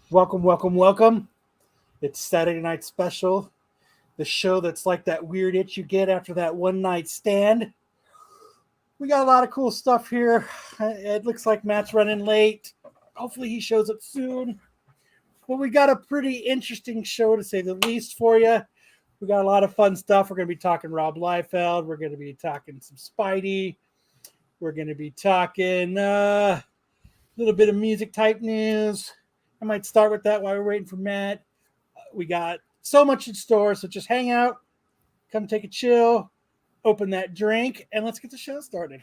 Welcome, welcome, welcome. It's Saturday Night Special, the show that's like that weird itch you get after that one night stand. We got a lot of cool stuff here. It looks like Matt's running late. Hopefully, he shows up soon. But we got a pretty interesting show to say the least for you. We got a lot of fun stuff. We're going to be talking Rob Liefeld. We're going to be talking some Spidey. We're going to be talking a little bit of music type news. I might start with that while we're waiting for Matt. We got so much in store, so just hang out, come take a chill, open that drink, and let's get the show started.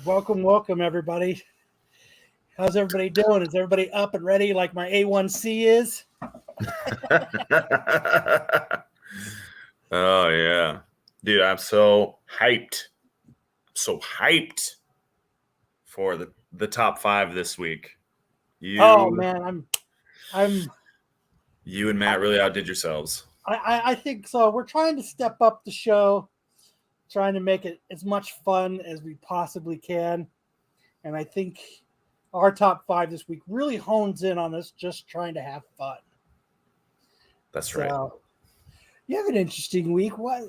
Welcome, welcome, everybody. How's everybody doing? Is everybody up and ready like my A1C is? Oh, yeah. Dude, I'm so hyped. For the top 5 this week. Oh, man, You and Matt really outdid yourselves. I think so. We're trying to step up the show, trying to make it as much fun as we possibly can. And I think our top 5 this week really hones in on us just trying to have fun. That's right. You have an interesting week. What?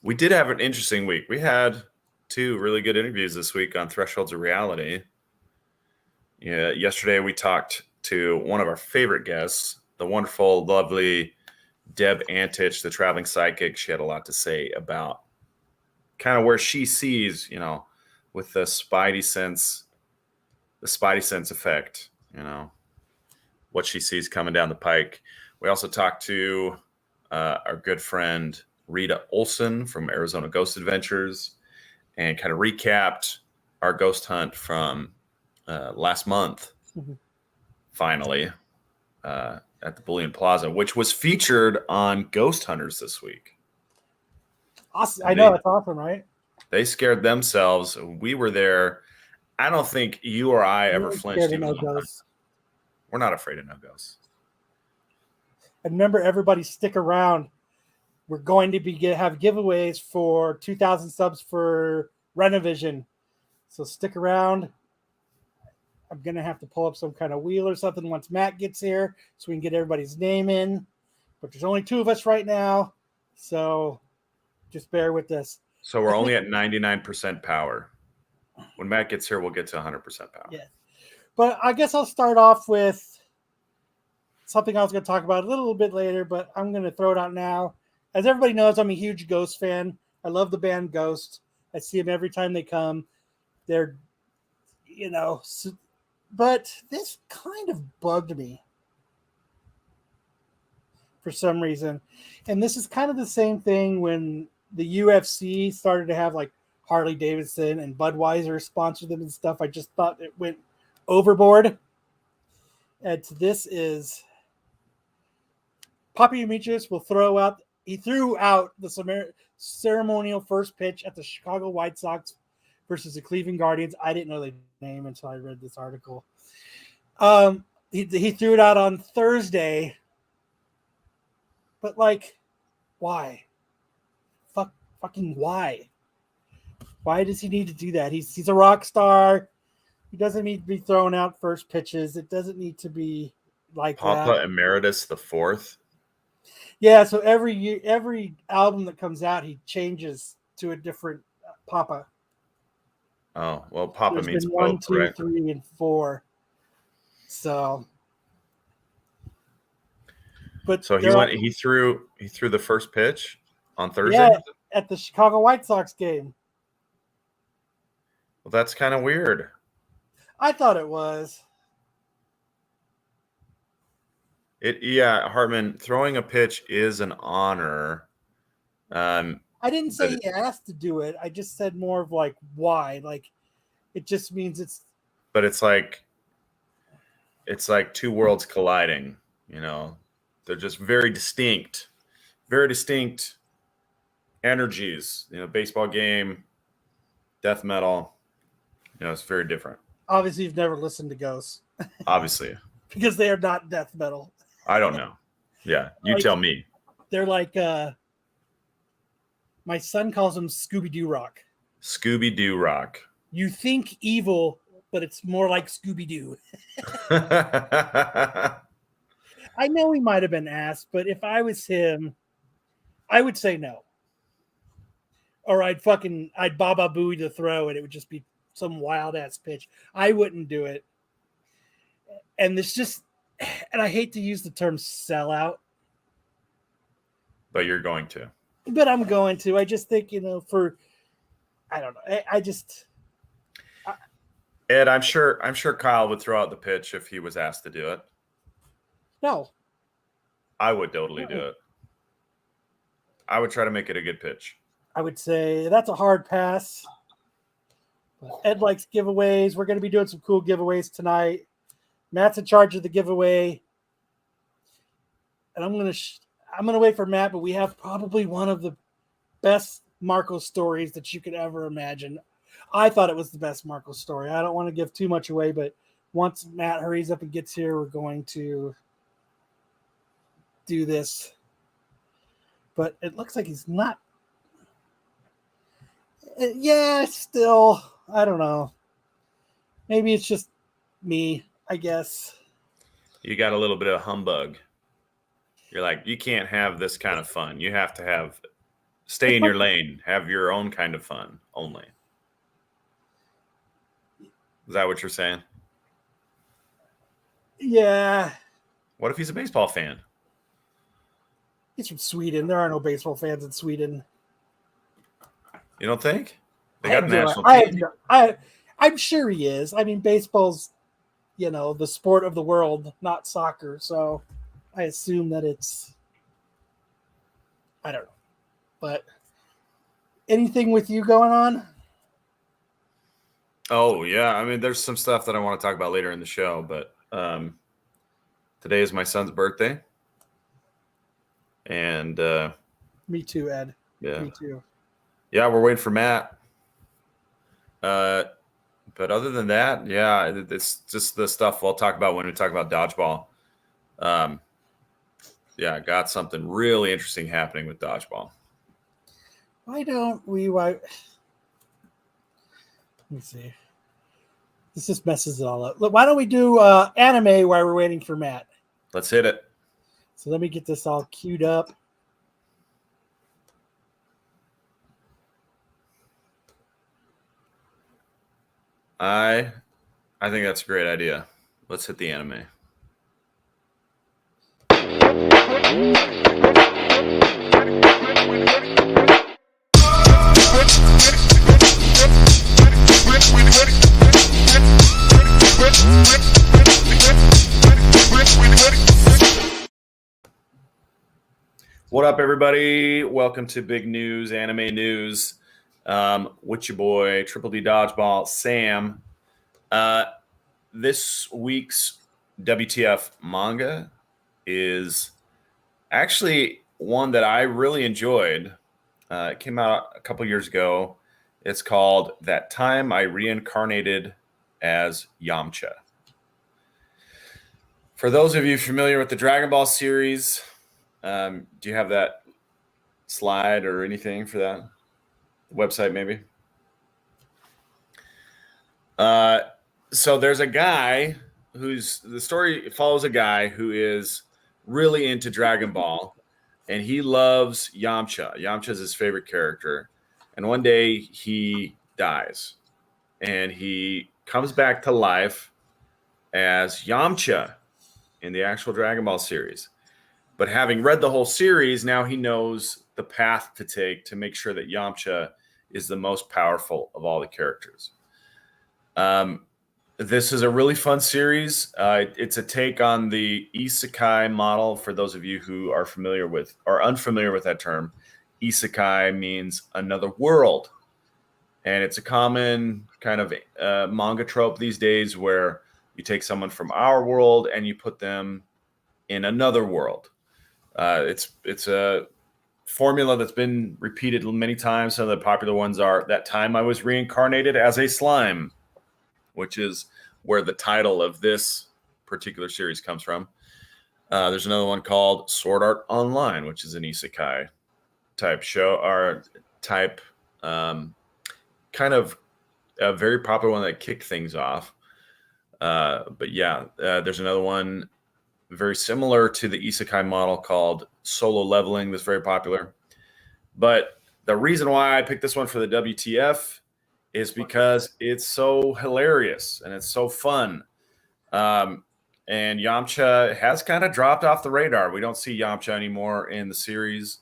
We did have an interesting week. We had 2 really good interviews this week on Thresholds of Reality. Yeah, yesterday we talked to one of our favorite guests, the wonderful, lovely Deb Antich, the traveling psychic. She had a lot to say about kind of where she sees, with the Spidey sense effect, what she sees coming down the pike. We also talked to our good friend Rita Olson from Arizona Ghost Adventures and kind of recapped our ghost hunt from last month, finally, at the Bullion Plaza, which was featured on Ghost Hunters this week. Awesome. I know, it's awesome, right? They scared themselves. We were there. I don't think you or I ever flinched. No ghosts. We're not afraid of no ghosts. And remember, everybody stick around. We're going to have giveaways for 2,000 subs for Renovision. So stick around. I'm going to have to pull up some kind of wheel or something once Matt gets here so we can get everybody's name in. But there's only 2 of us right now. So just bear with us. So we're only at 99% power. When Matt gets here, we'll get to 100% power. Yeah. But I guess I'll start off with something I was going to talk about a little bit later, but I'm going to throw it out now. As everybody knows, I'm a huge Ghost fan. I love the band Ghost. I see them every time they come. They're, but this kind of bugged me for some reason. And this is kind of the same thing when the UFC started to have like Harley Davidson and Budweiser sponsor them and stuff. I just thought it went overboard. And this is Poppy Demetrius will he threw out the ceremonial first pitch at the Chicago White Sox versus the Cleveland Guardians. I didn't know the name until I read this article. He threw it out on Thursday. But why? Fucking why? Why does he need to do that? He's a rock star. He doesn't need to be throwing out first pitches. It doesn't need to be like Papa that. Emeritus the 4th. Yeah, so every album that comes out, he changes to a different Papa. Oh, well, Papa There's means been 1, both, 2, correct? 3, and 4. So, but so he threw the first pitch on Thursday. Yeah, at the Chicago White Sox game. Well, that's kind of weird. I thought it was. Hartman, throwing a pitch is an honor. I didn't say he asked to do it. I just said more of why. It just means it's. But it's like 2 worlds colliding. They're just very distinct energies. Baseball game, death metal. It's very different. Obviously, you've never listened to Ghosts Obviously. because they are not death metal. I don't know. Yeah, you tell me. They're like my son calls them Scooby-Doo rock. Scooby-Doo rock. You think evil, but it's more like Scooby-Doo. I know he might have been asked, but if I was him, I would say no. Or I'd Baba Booey the throw, and it would just be some wild ass pitch. I wouldn't do it. And and I hate to use the term sellout. But you're going to. But I'm going to. I just think, I don't know. Ed, I'm sure Kyle would throw out the pitch if he was asked to do it. No. I would totally do it. I would try to make it a good pitch. I would say that's a hard pass. But Ed likes giveaways. We're going to be doing some cool giveaways tonight. Matt's in charge of the giveaway. And I'm going to wait for Matt, but we have probably one of the best Marco stories that you could ever imagine. I thought it was the best Marco story. I don't want to give too much away, but once Matt hurries up and gets here, we're going to do this. But it looks like he's not. Yeah, still. I don't know. Maybe it's just me, I guess. You got a little bit of humbug. You're like, you can't have this kind of fun. You have to stay in your lane. Have your own kind of fun only. Is that what you're saying? Yeah. What if he's a baseball fan? He's from Sweden. There are no baseball fans in Sweden. You don't think? They got a national team. I'm sure he is. I mean, baseball's, the sport of the world, not soccer. So I assume that it's, I don't know. But anything with you going on? Oh, yeah. I mean, there's some stuff that I want to talk about later in the show, but today is my son's birthday. And me too, Ed. Yeah. Me too. Yeah, we're waiting for Matt. But other than that, yeah, it's just the stuff we'll talk about when we talk about dodgeball. Yeah, got something really interesting happening with dodgeball. Why don't we? Let me see. This just messes it all up. Look, why don't we do anime while we're waiting for Matt? Let's hit it. So let me get this all queued up. I think that's a great idea. Let's hit the anime. What up, everybody? Welcome to Big News, Anime News. With your boy, Triple D Dodgeball, Sam. This week's WTF manga is actually one that I really enjoyed. It came out a couple years ago. It's called That Time I Reincarnated as Yamcha. For those of you familiar with the Dragon Ball series, do you have that slide or anything for that website maybe? So there's a guy the story follows a guy who is really into Dragon Ball, and he loves Yamcha. Yamcha is his favorite character. And one day he dies, and he comes back to life as Yamcha in the actual Dragon Ball series. But having read the whole series, now he knows the path to take to make sure that Yamcha is the most powerful of all the characters. This is a really fun series. It's a take on the isekai model. For those of you who are familiar with or unfamiliar with that term, isekai means another world. And it's a common kind of manga trope these days where you take someone from our world and you put them in another world. It's a formula that's been repeated many times. Some of the popular ones are That Time I Was Reincarnated as a Slime, which is where the title of this particular series comes from. There's another one called Sword Art Online, which is an isekai type show or type kind of a very popular one that kicked things off. But yeah, there's another one very similar to the isekai model called Solo Leveling that's very popular. But the reason why I picked this one for the WTF is because it's so hilarious and it's so fun. And Yamcha has kind of dropped off the radar. We don't see Yamcha anymore in the series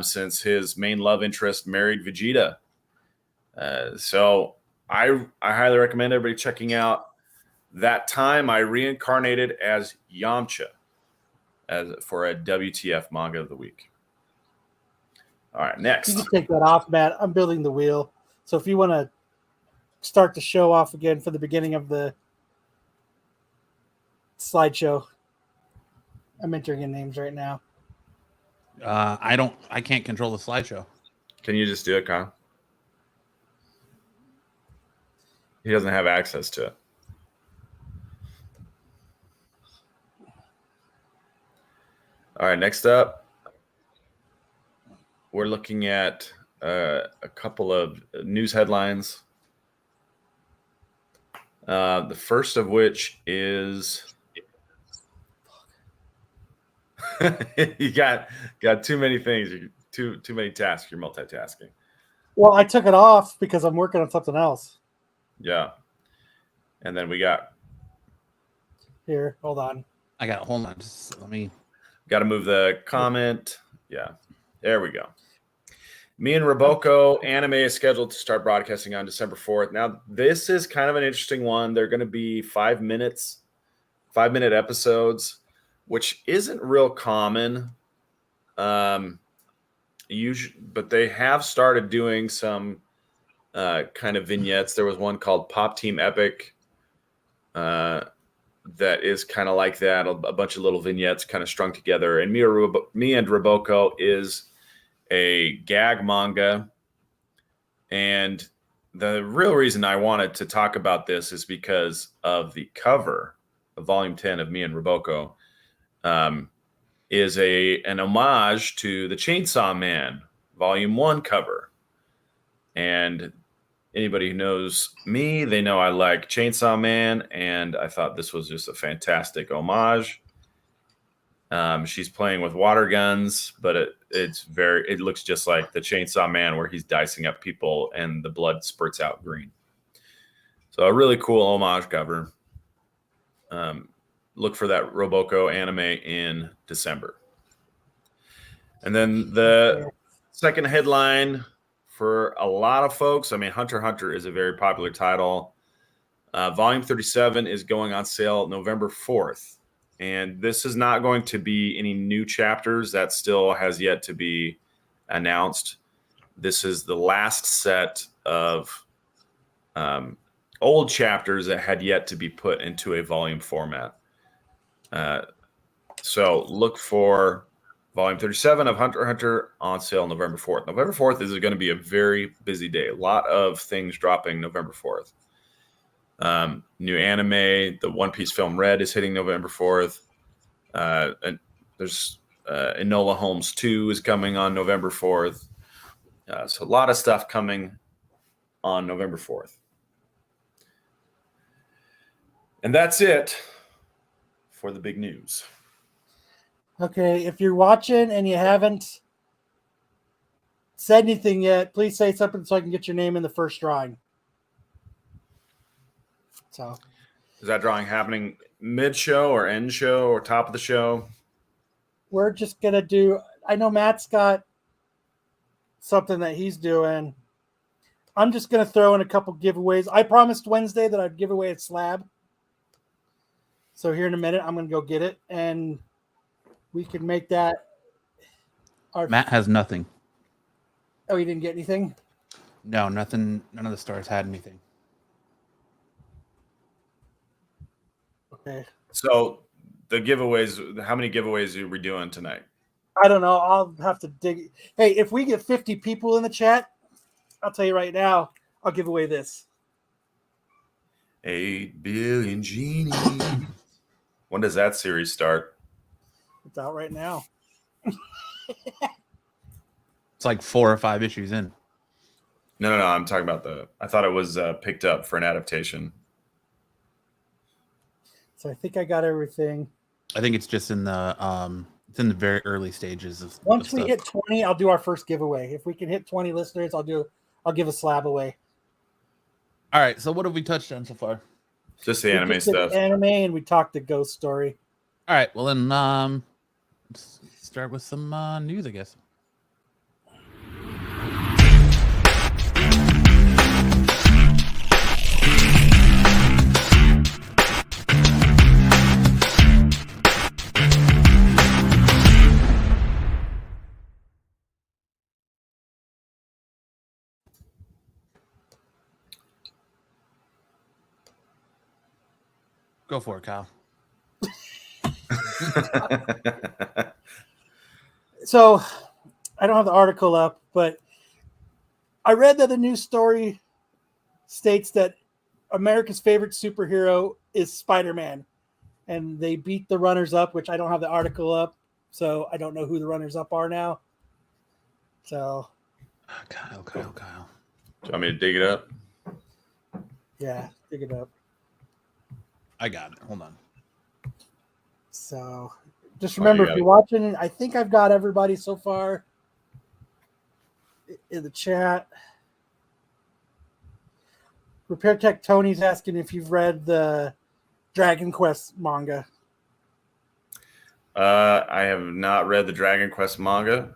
since his main love interest married Vegeta. So I highly recommend everybody checking out That Time I Reincarnated as Yamcha for a WTF manga of the week. All right, next. You can take that off, Matt. I'm building the wheel. So if you want to start the show off again for the beginning of the slideshow, I'm entering in names right now. I can't control the slideshow. Can you just do it, Kyle? He doesn't have access to it. All right, next up, we're looking at a couple of news headlines. The first of which is you got too many things, too many tasks. You're multitasking. Well, I took it off because I'm working on something else. Yeah, and then we got Here, hold on. I got hold on. Just let me. got to move the comment. Yeah, there we go. Me and Roboko anime is scheduled to start broadcasting on December 4th. Now, this is kind of an interesting one. They're going to be 5-minute episodes, which isn't real common. Usually, but they have started doing some kind of vignettes. There was one called Pop Team Epic that is kind of like that. A bunch of little vignettes kind of strung together. And Me and Roboko is a gag manga. And the real reason I wanted to talk about this is because of the cover of Volume 10 of Me and Roboko is an homage to the Chainsaw Man Volume 1 cover. And anybody who knows me, they know I like Chainsaw Man, and I thought this was just a fantastic homage. She's playing with water guns, but it looks just like the Chainsaw Man where he's dicing up people and the blood spurts out green. So a really cool homage cover. Look for that Roboko anime in December. And then the second headline for a lot of folks, I mean, Hunter x Hunter is a very popular title. Volume 37 is going on sale November 4th. And this is not going to be any new chapters. That still has yet to be announced. This is the last set of old chapters that had yet to be put into a volume format. So look for Volume 37 of Hunter x Hunter on sale November 4th. November 4th is going to be a very busy day. A lot of things dropping November 4th. New anime, the One Piece film Red is hitting November 4th. And there's Enola Holmes 2 is coming on November 4th. So a lot of stuff coming on November 4th. And that's it for the big news. Okay, if you're watching and you haven't said anything yet, please say something so I can get your name in the first drawing. So, is that drawing happening mid-show or end show or top of the show? We're just going to do, I know Matt's got something that he's doing. I'm just going to throw in a couple giveaways. I promised Wednesday that I'd give away a slab. So here in a minute, I'm going to go get it, and we can make that. Matt has nothing. Oh, you didn't get anything? No, nothing. None of the stars had anything. Okay. So the giveaways, how many giveaways are we doing tonight? I don't know. I'll have to dig. Hey, if we get 50 people in the chat, I'll tell you right now, I'll give away this. 8 billion genies. When does that series start? It's out right now. It's like 4 or 5 issues in. No. I'm talking about I thought it was picked up for an adaptation. So I think I got everything. I think it's just in the very early stages of. Once we hit 20, I'll do our first giveaway. If we can hit 20 listeners, I'll give a slab away. All right. So what have we touched on so far? Just the anime stuff. Anime, and we talked the Ghost Story. All right. Well then, let's start with some news, I guess. Go for it, Kyle. So, I don't have the article up, but I read that the news story states that America's favorite superhero is Spider-Man, and they beat the runners-up, which I don't have the article up, so I don't know who the runners-up are now. So, Kyle. Do you want me to dig it up? Yeah, dig it up. I got it. Hold on. So, just remember, if you're watching, I think I've got everybody so far in the chat. Repair Tech Tony's asking if you've read the Dragon Quest manga. I have not read the Dragon Quest manga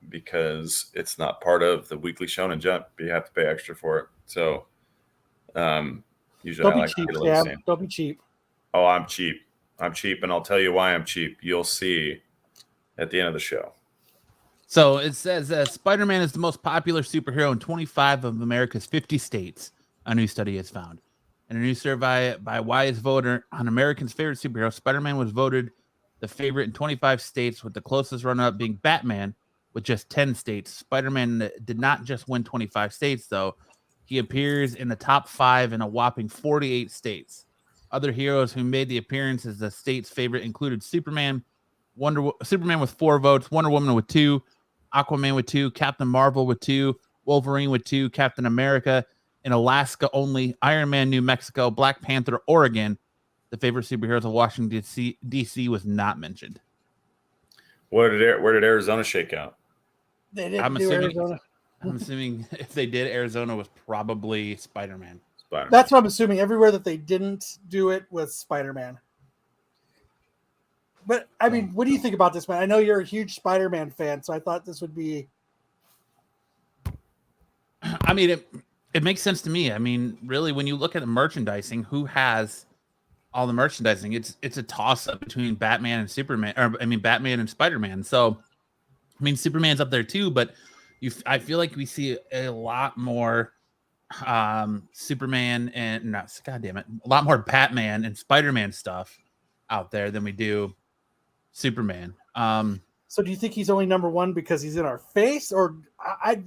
because it's not part of the Weekly Shonen Jump. You have to pay extra for it. So usually Don't I be cheap, to get Sam. Don't be cheap. Oh, I'm cheap. I'm cheap, and I'll tell you why I'm cheap. You'll see at the end of the show. So it says that Spider-Man is the most popular superhero in 25 of America's 50 states, a new study has found. In a new survey by Wise Voter on Americans' favorite superhero, Spider-Man was voted the favorite in 25 states, with the closest runner-up being Batman with just 10 states. Spider-Man did not just win 25 states, though. He appears in the top 5 in a whopping 48 states. Other heroes who made the appearance as the state's favorite included Superman with 4 votes, Wonder Woman with 2, Aquaman with 2, Captain Marvel with 2, Wolverine with 2, Captain America in Alaska only, Iron Man, New Mexico, Black Panther, Oregon. The favorite superheroes of Washington, D.C. was not mentioned. Where did Arizona shake out? They didn't do Arizona. I'm assuming if they did, Arizona was probably Spider-Man. That's what I'm assuming. Everywhere that they didn't do it was Spider-Man. But, I mean, what do you think about this, man? I know you're a huge Spider-Man fan, so I thought this would be... I mean, it makes sense to me. I mean, really, when you look at the merchandising, who has all the merchandising? It's a toss-up between Batman and Superman, or I mean, Batman and Spider-Man. So, I mean, Superman's up there too, but I feel like we see a lot more Superman and a lot more Batman and Spider-Man stuff out there than we do Superman. So do you think he's only number 1 because he's in our face, or I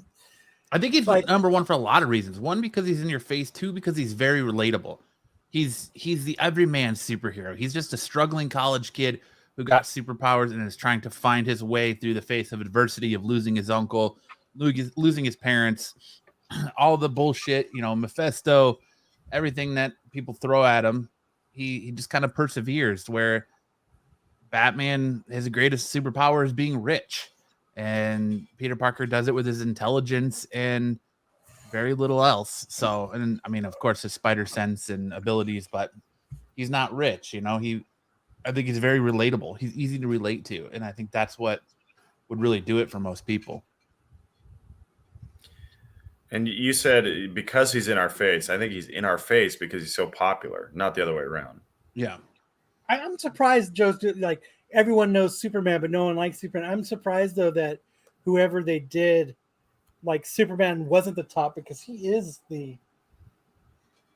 think he's like number 1 for a lot of reasons. 1, because he's in your face. 2, because he's very relatable. He's the everyman superhero. He's just a struggling college kid who got superpowers and is trying to find his way through the face of adversity of losing his uncle, losing his parents, all the bullshit, Mephisto, everything that people throw at him. He just kind of perseveres, where Batman, his greatest superpower is being rich, and Peter Parker does it with his intelligence and very little else. So, and I mean, of course, his spider sense and abilities, but he's not rich. I think he's very relatable. He's easy to relate to, and I think that's what would really do it for most people. And you said because he's in our face. I think he's in our face because he's so popular, not the other way around. Yeah. I'm surprised Joe's like everyone knows Superman, but no one likes Superman. I'm surprised though that whoever they did, like Superman wasn't the top, because he is the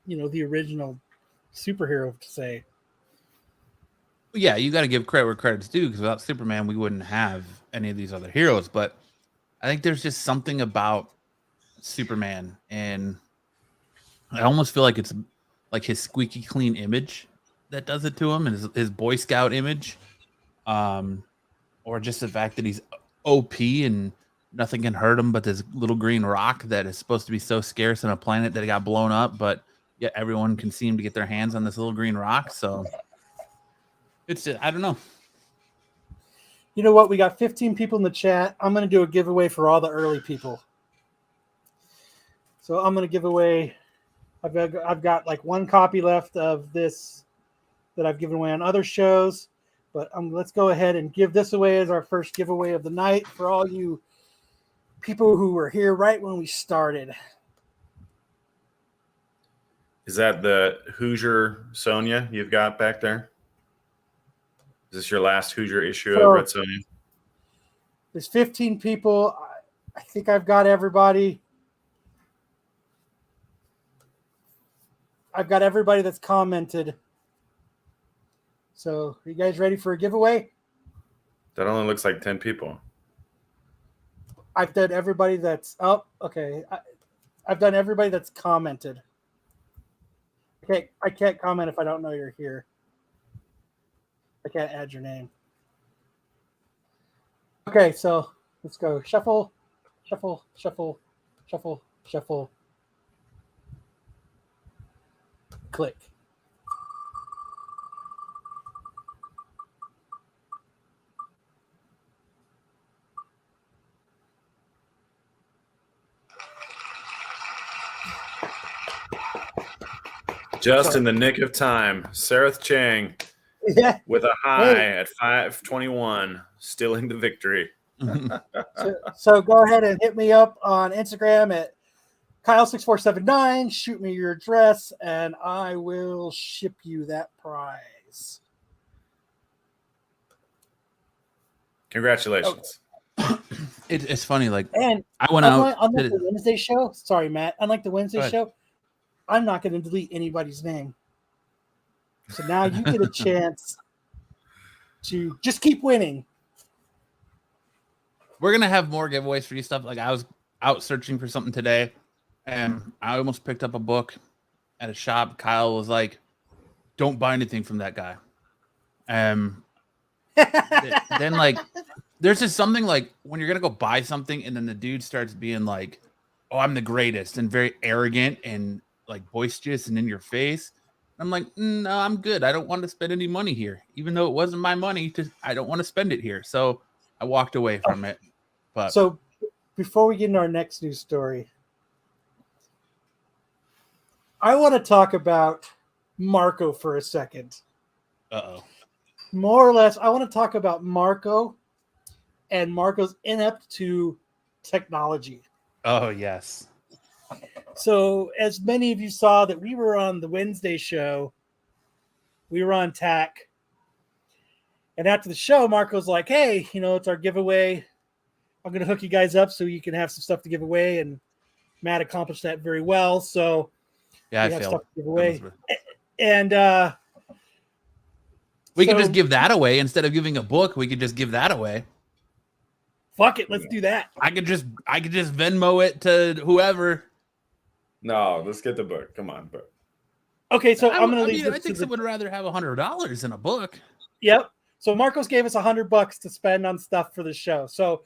original superhero to say. Yeah, you got to give credit where credit's due, because without Superman, we wouldn't have any of these other heroes. But I think there's just something about Superman, and I almost feel like it's like his squeaky clean image that does it to him, and his Boy Scout image, or just the fact that he's OP and nothing can hurt him but this little green rock that is supposed to be so scarce on a planet that it got blown up, but yet everyone can seem to get their hands on this little green rock. So it's just, I don't know. You know what? We got 15 people in the chat. I'm going to do a giveaway for all the early people. So I'm going to give away. I've got like one copy left of this that I've given away on other shows, but let's go ahead and give this away as our first giveaway of the night for all you people who were here right when we started. Is that the Hoosier Sonia you've got back there? Is this your last Hoosier issue over at Sonia? There's 15 people. I think I've got everybody. I've got everybody that's commented. So, are you guys ready for a giveaway? That only looks like 10 people. I've done everybody that's up. Okay. I've done everybody that's commented. Okay, I can't comment if I don't know you're here. I can't add your name. Okay, so let's go. Shuffle, shuffle, shuffle, shuffle, shuffle. Click. Just in the nick of time, Sareth Chang with a high at 5:21, stealing the victory. So go ahead and hit me up on Instagram at Kyle6479. Shoot me your address, and I will ship you that prize. Congratulations. Okay. It's funny, like, and I went out unlike the Wednesday show. Sorry, Matt. Unlike the Wednesday show, I'm not going to delete anybody's name. So now you get a chance to just keep winning. We're going to have more giveaways for you stuff. Like, I was out searching for something today, and I almost picked up a book at a shop. Kyle was like, don't buy anything from that guy. Then, like, there's just something like when you're going to go buy something, and then the dude starts being like, oh, I'm the greatest, and very arrogant and like boisterous and in your face. I'm like, no, I'm good. I don't want to spend any money here, even though it wasn't my money. I don't want to spend it here. So I walked away from it. But so before we get into our next news story, I want to talk about Marco for a second. Uh-oh. More or less, I want to talk about Marco and Marco's inept to technology. Oh, yes. So, as many of you saw that we were on the Wednesday show, we were on TAC. And after the show, Marco's like, hey, it's our giveaway. I'm going to hook you guys up so you can have some stuff to give away. And Matt accomplished that very well. So, yeah, I have failed. stuff to give away. And we could just give that away instead of giving a book. We could just give that away. Fuck it, let's do that. I could just Venmo it to whoever. No, let's get the book. Come on, book. Okay, so I'm going to leave. I think someone would rather have $100 in a book. Yep. So Marcos gave us $100 to spend on stuff for the show. So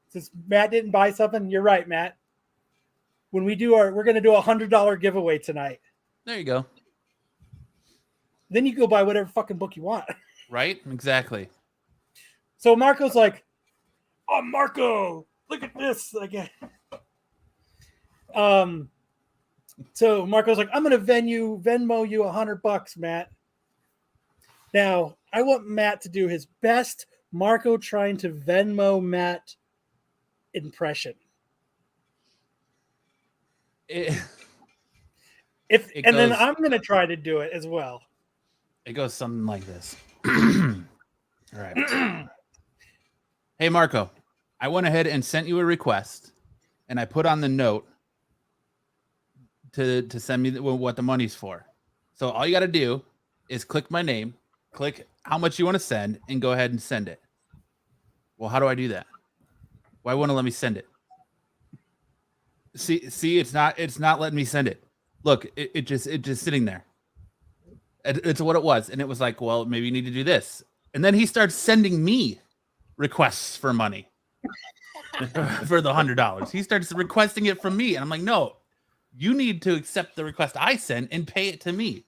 since Matt didn't buy something, you're right, Matt. When we're going to do a $100 giveaway tonight. There you go. Then you go buy whatever fucking book you want. Right? Exactly. So Marco's like, oh, Marco, look at this. So Marco's like, I'm going to Venmo you $100, Matt. Now, I want Matt to do his best Marco trying to Venmo Matt impression. Then I'm going to try to do it as well. It goes something like this. All right. Hey, Marco, I went ahead and sent you a request, and I put on the note to send me what the money's for. So all you got to do is click my name, click how much you want to send, and go ahead and send it. Well, how do I do that? Why won't it let me send it? See, it's not letting me send it. Look, it's just sitting there. It's what it was. And it was like, well, maybe you need to do this. And then he starts sending me requests for money for the $100. He starts requesting it from me. And I'm like, no, you need to accept the request I sent and pay it to me.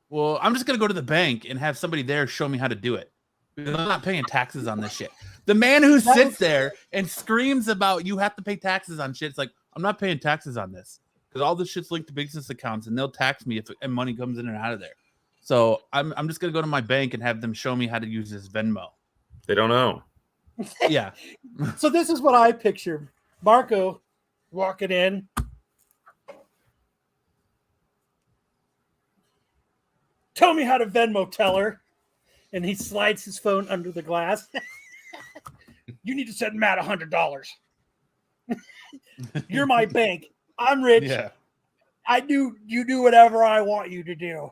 Well, I'm just going to go to the bank and have somebody there show me how to do it. Because I'm not paying taxes on this shit. The man who sits there and screams about you have to pay taxes on shit. It's like, I'm not paying taxes on this because all this shit's linked to business accounts and they'll tax me if money comes in and out of there. So I'm just going to go to my bank and have them show me how to use this Venmo. They don't know. Yeah. So this is what I picture. Marco walking in. Tell me how to Venmo, teller. And he slides his phone under the glass. You need to send Matt $100. You're my bank. I'm rich. Yeah. You do whatever I want you to do.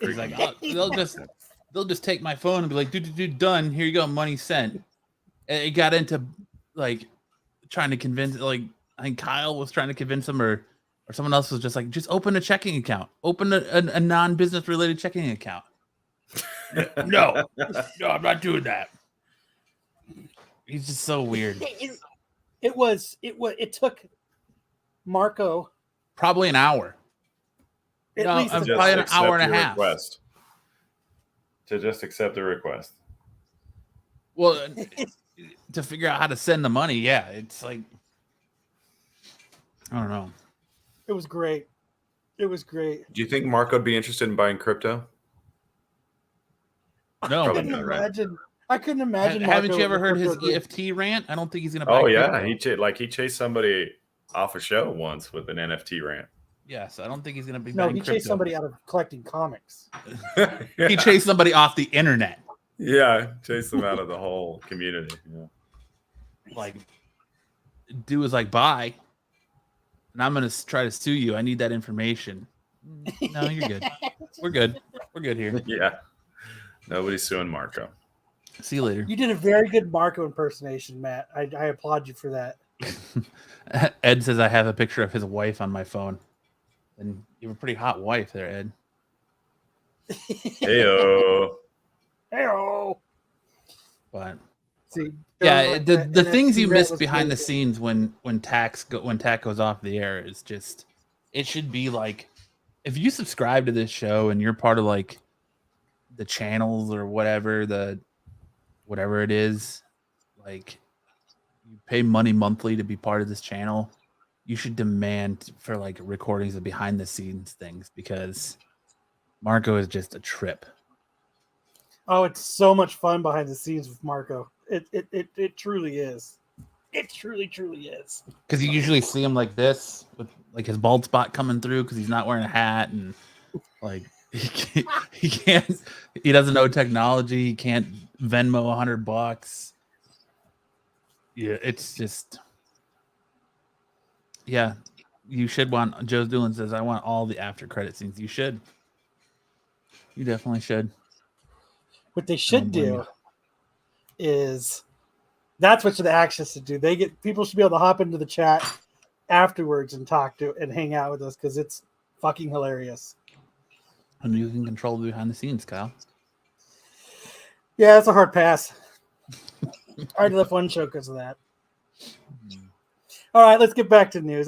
He's like, oh, they'll just take my phone and be like, dude, done. Here you go, money sent. And it got into like trying to convince, like I think Kyle was trying to convince him, or someone else was just like, just open a checking account, open a non-business related checking account. No, I'm not doing that. He's just so weird. It took Marco probably an hour. Probably an hour and a half. To just accept the request. Well, to figure out how to send the money, yeah, it's like, I don't know. It was great. Do you think Marco would be interested in buying crypto? No. I couldn't imagine. Haven't you ever heard his EFT rant? I don't think he's going to buy crypto. He chased somebody off a show once with an NFT rant. Yes, I don't think he's going to be. No, he chased somebody out of collecting comics. He chased somebody off the internet. Yeah, chased them out of the whole community. Yeah. Like, dude was like, "Bye," and I'm going to try to sue you. I need that information. No, you're good. We're good. We're good here. Yeah, nobody's suing Marco. See you later. You did a very good Marco impersonation, Matt. I applaud you for that. Ed says I have a picture of his wife on my phone. And you have a pretty hot wife there, Ed. Heyo. But see, yeah, the things you miss behind the scenes when TAC goes off the air is just, it should be like, if you subscribe to this show and you're part of like the channels or whatever it is, like you pay money monthly to be part of this channel, you should demand for like recordings of behind the scenes things, because Marco is just a trip. Oh, it's so much fun behind the scenes with Marco. It truly is. It truly is. Because you usually see him like this with like his bald spot coming through because he's not wearing a hat, and like he doesn't know technology. He can't Venmo $100. Yeah, it's just. Yeah, you should want. Joe Doolin says, I want all the after credit scenes. You should. You definitely should. What they should do is, that's what the actions should do. People should be able to hop into the chat afterwards and talk to and hang out with us, because it's fucking hilarious. And you can control the behind the scenes, Kyle. Yeah, it's a hard pass. I already left one show because of that. All right, let's get back to news.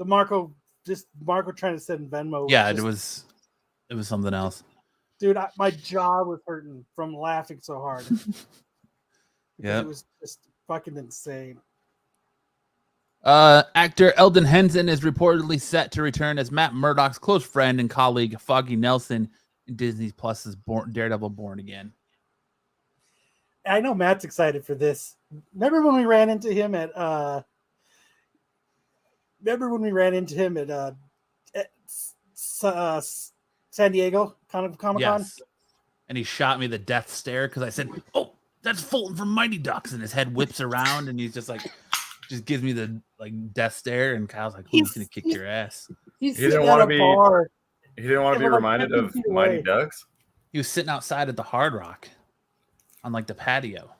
Marco trying to send Venmo. Yeah, it was something else. Dude, my jaw was hurting from laughing so hard. Yeah, it was just fucking insane. Actor Eldon Henson is reportedly set to return as Matt Murdock's close friend and colleague Foggy Nelson in Disney Plus's Daredevil Born Again. I know Matt's excited for this. Remember when we ran into him at San Diego Comic-Con? Yes. And he shot me the death stare because I said, "Oh, that's Fulton from Mighty Ducks," and his head whips around and he's just like, just gives me the like death stare, and Kyle's like, "Who's gonna kick your ass?" He didn't want to be reminded of Mighty Ducks. He was sitting outside at the Hard Rock on like the patio,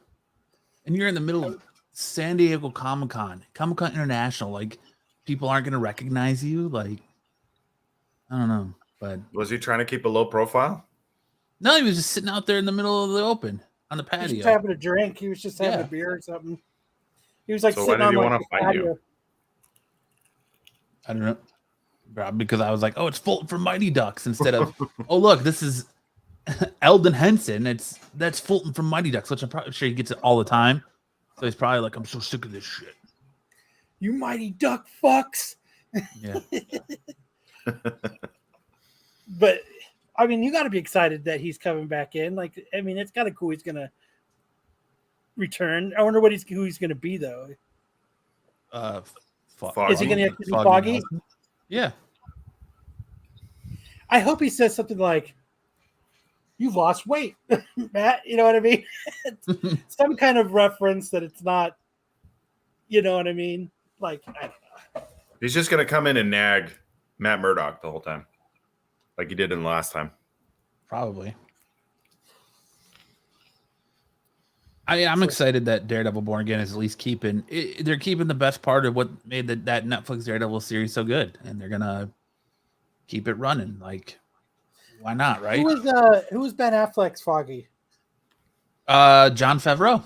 and you're in the middle of San Diego Comic-Con International. Like, people aren't gonna recognize you. Like, I don't know, but Was he trying to keep a low profile? no, he was just sitting out there in the middle of the open on the He was patio. just having a drink. He was just having Yeah. a beer or something. He was like So why sitting did on he like want the to fight patio. you? I don't know. Probably because I was like, oh, it's Fulton from Mighty Ducks instead of, oh, look, this is Eldon Henson. That's Fulton from Mighty Ducks, which I'm probably sure he gets it all the time. So he's probably like, I'm so sick of this shit. You Mighty Duck fucks. Yeah. But I mean, you got to be excited that he's coming back in. Like, I mean, it's kind of cool. He's gonna return. I wonder who he's gonna be though. Foggy. Is he gonna be Foggy? Nelson? Yeah. I hope he says something like, "You've lost weight, Matt." You know what I mean? Some kind of reference that it's not. You know what I mean? Like, I don't know. He's just going to come in and nag Matt Murdock the whole time, like he did in the last time. Probably. I'm excited that Daredevil Born Again is at least keeping. They're keeping the best part of what made that Netflix Daredevil series so good, and they're gonna keep it running. Like, why not? Right? Who was Ben Affleck's Foggy? Jon Favreau.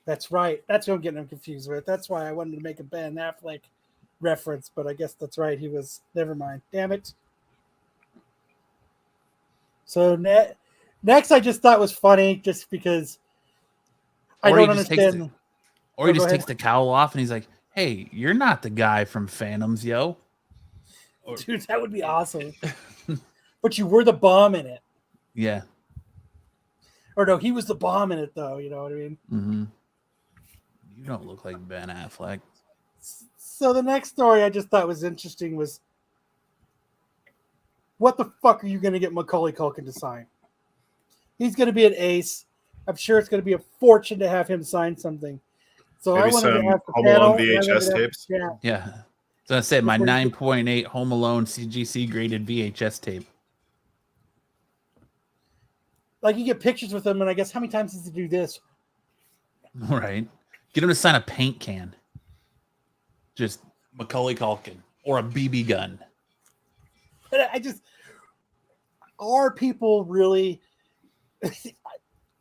That's right. That's what I'm getting him confused with. That's why I wanted to make a Ben Affleck reference, but I guess that's right. He was. Never mind. Damn it. So next, I just thought was funny, just because I don't understand. Or he just takes the cowl off and he's like, "Hey, you're not the guy from Phantoms, yo." Dude, that would be awesome. But you were the bomb in it. Yeah. Or no, he was the bomb in it, though. You know what I mean? Mm-hmm. You don't look like Ben Affleck. So the next story I just thought was interesting was, what the fuck are you going to get Macaulay Culkin to sign? He's going to be an ace. I'm sure it's going to be a fortune to have him sign something. So Maybe I wanted some to have the Home panel. Alone VHS tapes. Yeah. So I said my 9.8 Home Alone CGC graded VHS tape. Like, you get pictures with him, and I guess how many times does he do this? All right. Get him to sign a paint can. Just Macaulay Culkin or a BB gun. But are people really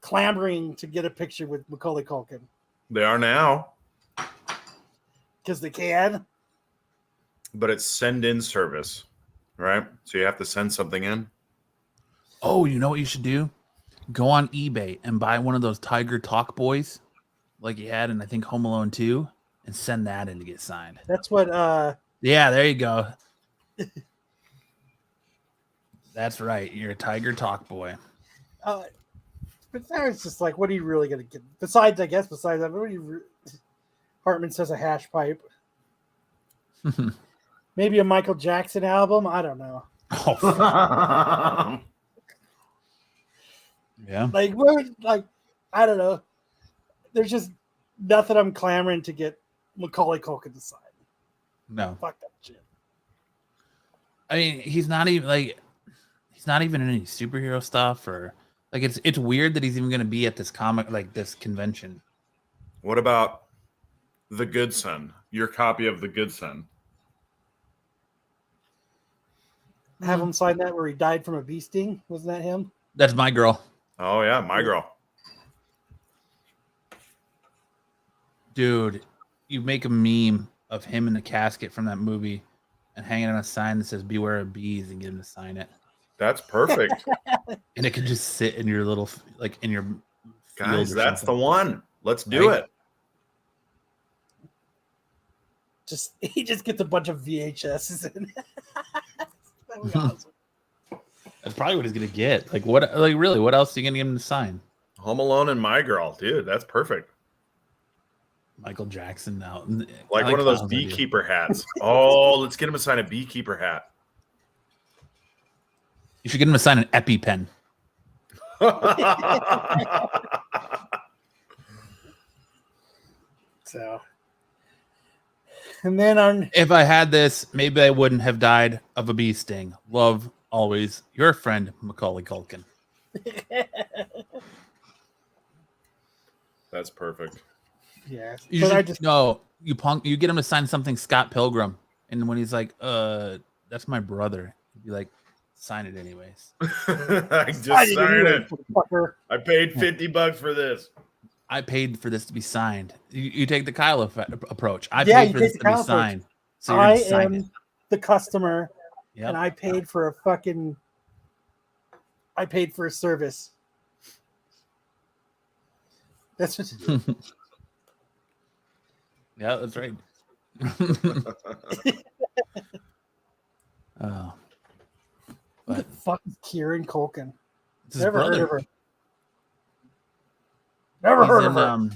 clamoring to get a picture with Macaulay Culkin? They are now. Because they can. But it's send-in service, right? So you have to send something in. Oh, you know what you should do? Go on eBay and buy one of those Tiger Talk boys like you had in, I think, Home Alone 2, and send that in to get signed. That's what... Yeah, there you go. That's right. You're a Tiger Talk boy. But it's just like, what are you really going to get? Besides that, what do you... Hartman says a hash pipe. Maybe a Michael Jackson album? I don't know. Oh, yeah. Like, I don't know. There's just nothing I'm clamoring to get Macaulay Culkin to sign. No. Fuck that shit. I mean, he's not even in any superhero stuff, or like it's weird that he's even going to be at this this convention. What about The Good Son? Your copy of The Good Son. Have him sign that where he died from a bee sting? Wasn't that him? That's my girl. Oh, yeah, my girl. Dude, you make a meme of him in the casket from that movie and hang it on a sign that says "Beware of bees" and get him to sign it. That's perfect. And it could just sit in your little, like in your Guys, that's the one. Let's do it. He just gets a bunch of VHSs in. That would be awesome. That's probably what he's gonna get. Like what? Like really? What else are you gonna get him to sign? Home Alone and My Girl, dude. That's perfect. Michael Jackson now, like one of those beekeeper hats. Oh, let's get him to sign a beekeeper hat. You should get him to sign an EpiPen. So, and then if I had this, maybe I wouldn't have died of a bee sting. Love always, your friend Macaulay Culkin. That's perfect. Yeah, you get him to sign something Scott Pilgrim, and when he's like, "That's my brother," He'd be like, sign it anyways. I just sign it. I paid $50 for this. I paid for this to be signed. You take the Kyle approach. I Yeah, paid for this to be signed. So you're I just sign am it. the customer, Yep. and I paid for a fucking. I paid for a service. That's what. Yeah, that's right. Oh. Who the fuck is Kieran Culkin? It's his Never brother. heard of her. Never heard of her.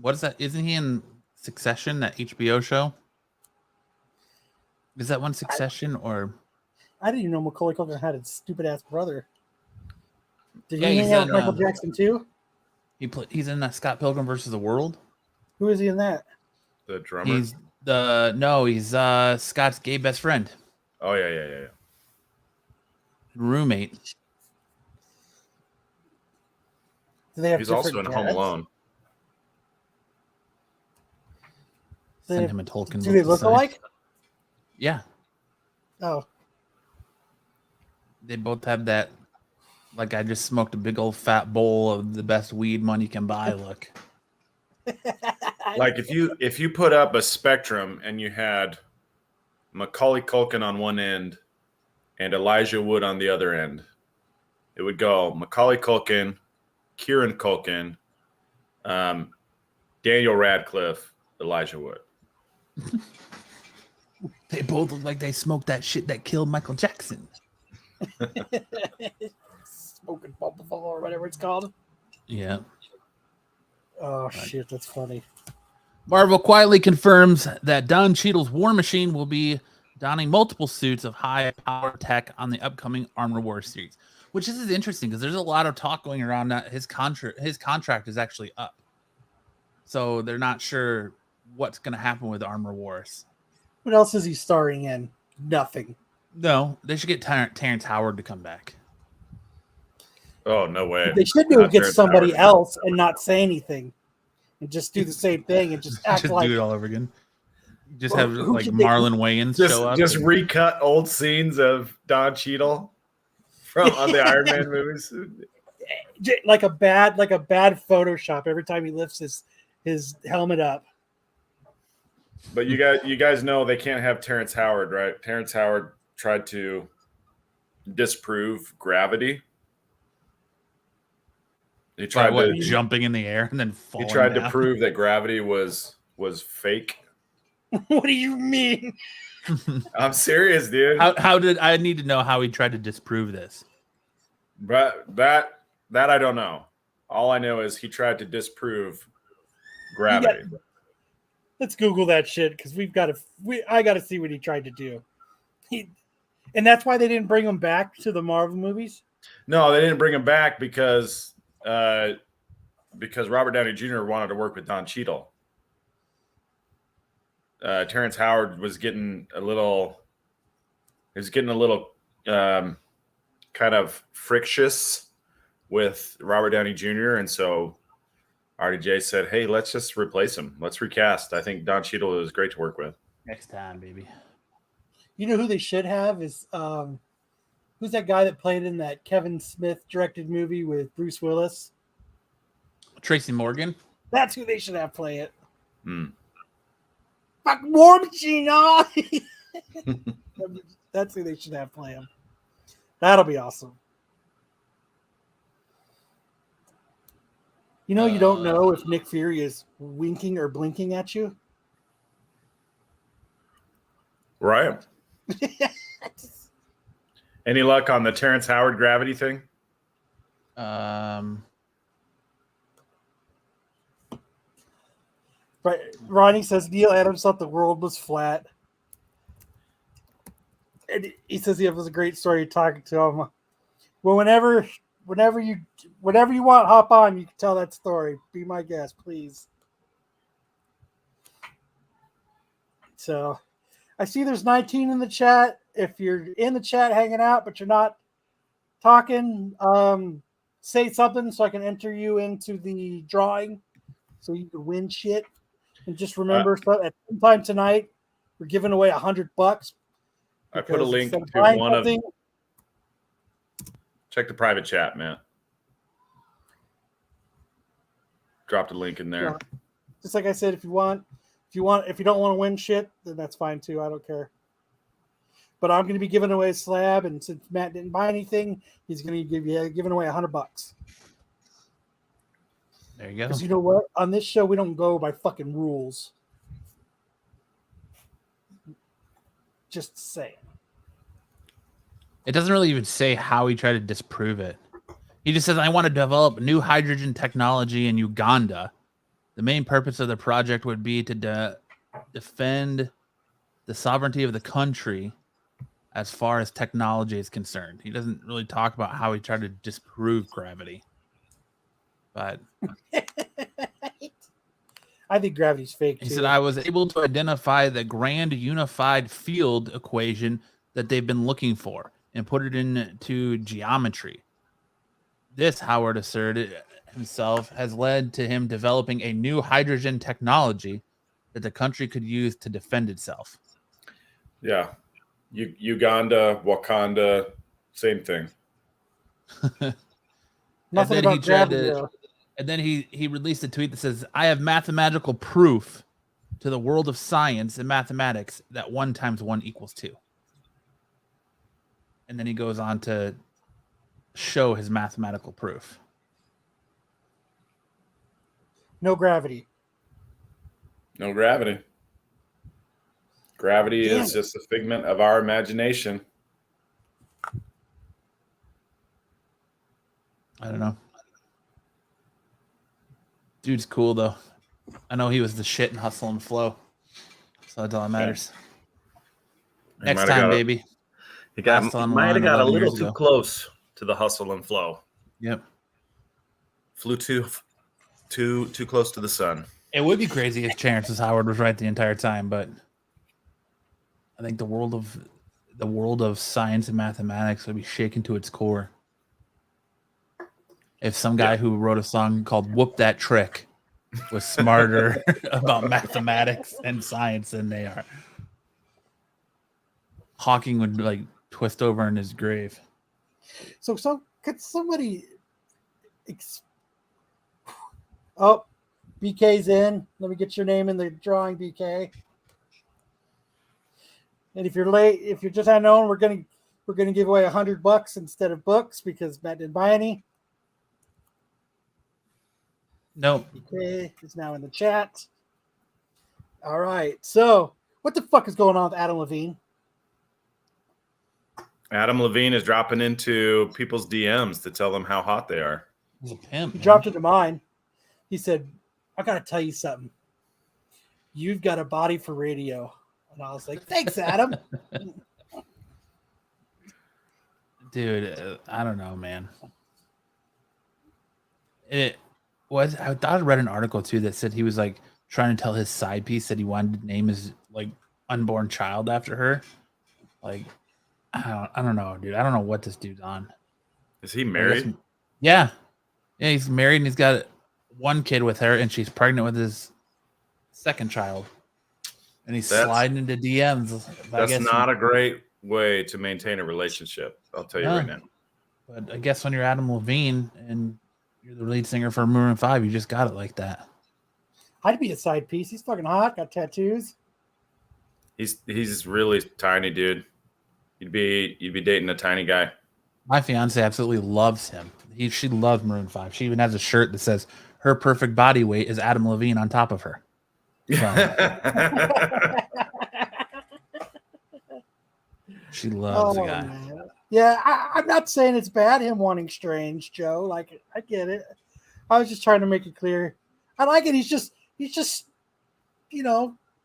What is that? Isn't he in Succession, that HBO show? Is that one Succession or? I didn't even know Macaulay Culkin had a stupid ass brother. Did Yeah, he he's hang out with in, Michael Jackson too? He's in Scott Pilgrim versus the World. Who is he in that? The drummer. He's Scott's gay best friend. Oh yeah. Roommate. Do they have He's also in different Home dads? Alone. Send him a Tolkien. Do they look alike? Yeah. Oh. They both have that, like, I just smoked a big old fat bowl of the best weed money can buy look. Like if you put up a spectrum and you had Macaulay Culkin on one end and Elijah Wood on the other end, it would go Macaulay Culkin, Kieran Culkin, Daniel Radcliffe, Elijah Wood. They both look like they smoked that shit that killed Michael Jackson. Smoking bubble or whatever it's called. Yeah. Oh shit, that's funny. Marvel quietly confirms that Don Cheadle's War Machine will be donning multiple suits of high power tech on the upcoming Armor Wars series, which is interesting because there's a lot of talk going around that his contract is actually up. So they're not sure what's going to happen with Armor Wars. What else is he starring in? Nothing. No, they should get Terrence Howard to come back. Oh, no way. They should do Not get Terrence somebody Howard. else and not say anything. And just do the same thing and just act Just like do it all over again. Just Well, have who like can they- Marlon Wayans show up. Just recut old scenes of Don Cheadle from on the Iron Man movies. like a bad Photoshop every time he lifts his helmet up. But you guys know they can't have Terrence Howard, right? Terrence Howard tried to disprove gravity. He tried to jumping in the air and then falling. He tried down. to prove that gravity was fake. What do you mean? I'm serious, dude. How did I need to know how he tried to disprove this? But that I don't know. All I know is he tried to disprove gravity. Let's Google that shit because I got to see what he tried to do. And that's why they didn't bring him back to the Marvel movies. No, they didn't bring him back because Robert Downey Jr. wanted to work with Don Cheadle. Terrence Howard was getting a little kind of frictious with Robert Downey Jr. And so RDJ said, "Hey, let's just replace him. Let's recast. I think Don Cheadle is great to work with." Next time, baby. You know who they should have is who's that guy that played in that Kevin Smith directed movie with Bruce Willis? Tracy Morgan. That's who they should have play it. Hmm. Fuck War Machine! Oh! That's who they should have play him. That'll be awesome. You know, you don't know if Nick Fury is winking or blinking at you. Right. Any luck on the Terrence Howard gravity thing? Right. Ronnie says Neil Adams thought the world was flat. And he says it was a great story talking to him. Well, whenever you want, hop on. You can tell that story. Be my guest, please. So, I see there's 19 in the chat. If you're in the chat hanging out, but you're not talking, say something so I can enter you into the drawing so you can win shit. And just remember, at some time tonight, we're giving away $100. I put a link to buying one of. Check the private chat, man. Dropped a link in there. Yeah. Just like I said, if you don't want to win shit, then that's fine too. I don't care. But I'm going to be giving away a slab, and since Matt didn't buy anything, he's going to giving away $100. There you go. Because you know what? On this show, we don't go by fucking rules. Just saying. It doesn't really even say how he tried to disprove it. He just says, I want to develop new hydrogen technology in Uganda. The main purpose of the project would be to defend the sovereignty of the country as far as technology is concerned. He doesn't really talk about how he tried to disprove gravity. But I think gravity's fake. He said, I was able to identify the grand unified field equation that they've been looking for and put it into geometry. This, Howard asserted himself, has led to him developing a new hydrogen technology that the country could use to defend itself. Yeah. Uganda, Wakanda, same thing. Nothing about gravity. And then he released a tweet that says, I have mathematical proof to the world of science and mathematics that 1 × 1 = 2. And then he goes on to show his mathematical proof. No gravity. No gravity. Gravity is just a figment of our imagination. I don't know. Dude's cool, though. I know he was the shit in Hustle and Flow. So that's all that matters. Yeah. Next time, baby. He might have got a little too close to the hustle and flow. Yep. Flew too close to the sun. It would be crazy if Terrence Howard was right the entire time, but I think the world of science and mathematics would be shaken to its core if some guy who wrote a song called "Whoop That Trick" was smarter about mathematics and science than they are. Hawking would like twist over in his grave. So could somebody? Oh, BK's in. Let me get your name in the drawing, BK. And if you're late, if you're just unknown, we're gonna give away $100 instead of books because Matt didn't buy any. Nope. BK is now in the chat. All right. So what the fuck is going on with Adam Levine? Adam Levine is dropping into people's DMs to tell them how hot they are. He's a pimp. He dropped into mine. He said, I got to tell you something. You've got a body for radio. And I was like, thanks, Adam. Dude, I don't know, man. I thought I read an article, too, that said he was, like, trying to tell his side piece that he wanted to name his, like, unborn child after her. Like, I don't know, dude. I don't know what this dude's on. Is he married? Yeah, he's married and he's got one kid with her, and she's pregnant with his second child. And he's sliding into DMs. That's not a great way to maintain a relationship. I'll tell you right now. But I guess when you're Adam Levine and you're the lead singer for Maroon 5, you just got it like that. I'd be a side piece. He's fucking hot. Got tattoos. He's really tiny, dude. You'd be dating a tiny guy. My fiance absolutely loves him. She loves Maroon 5. She even has a shirt that says her perfect body weight is Adam Levine on top of her. So, she loves the guy. Man. Yeah, I'm not saying it's bad him wanting Strange, Joe. Like, I get it. I was just trying to make it clear. I like it. He's just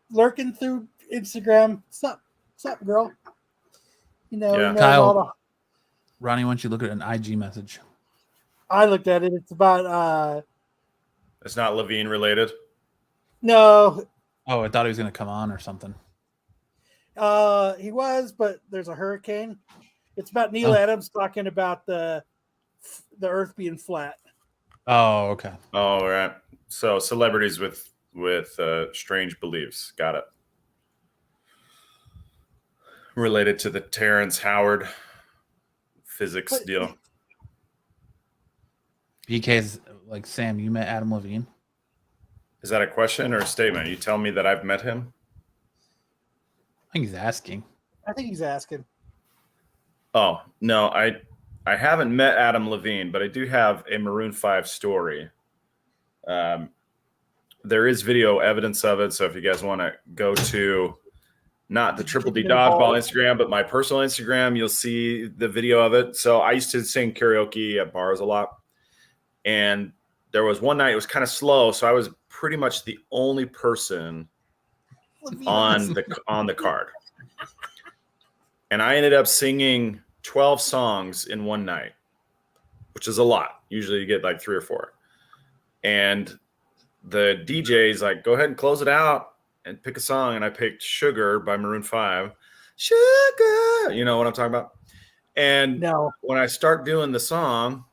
lurking through Instagram. What's up, girl? Kyle, Ronnie, why don't you look at an IG message? I looked at it. It's about it's not Levine related. No. Oh, I thought he was going to come on or something. He was, but there's a hurricane. It's about Neil Adams talking about the Earth being flat. Oh, okay. Oh, right. So celebrities with strange beliefs. Got it. Related to the Terrence Howard physics deal. BK's like, Sam, you met Adam Levine? Is that a question or a statement? You tell me that I've met him? I think he's asking. I think he's asking. Oh, no, I haven't met Adam Levine, but I do have a Maroon 5 story. There is video evidence of it, so if you guys want to go to not the Triple D Dodgeball Instagram, but my personal Instagram, you'll see the video of it. So I used to sing karaoke at bars a lot, and there was one night it was kind of slow, so I was pretty much the only person on the card, and I ended up singing 12 songs in one night, which is a lot. Usually you get like 3 or 4, and the DJ's like, go ahead and close it out and pick a song. And I picked Sugar by Maroon 5. Sugar. You know what I'm talking about? And when I start doing the song,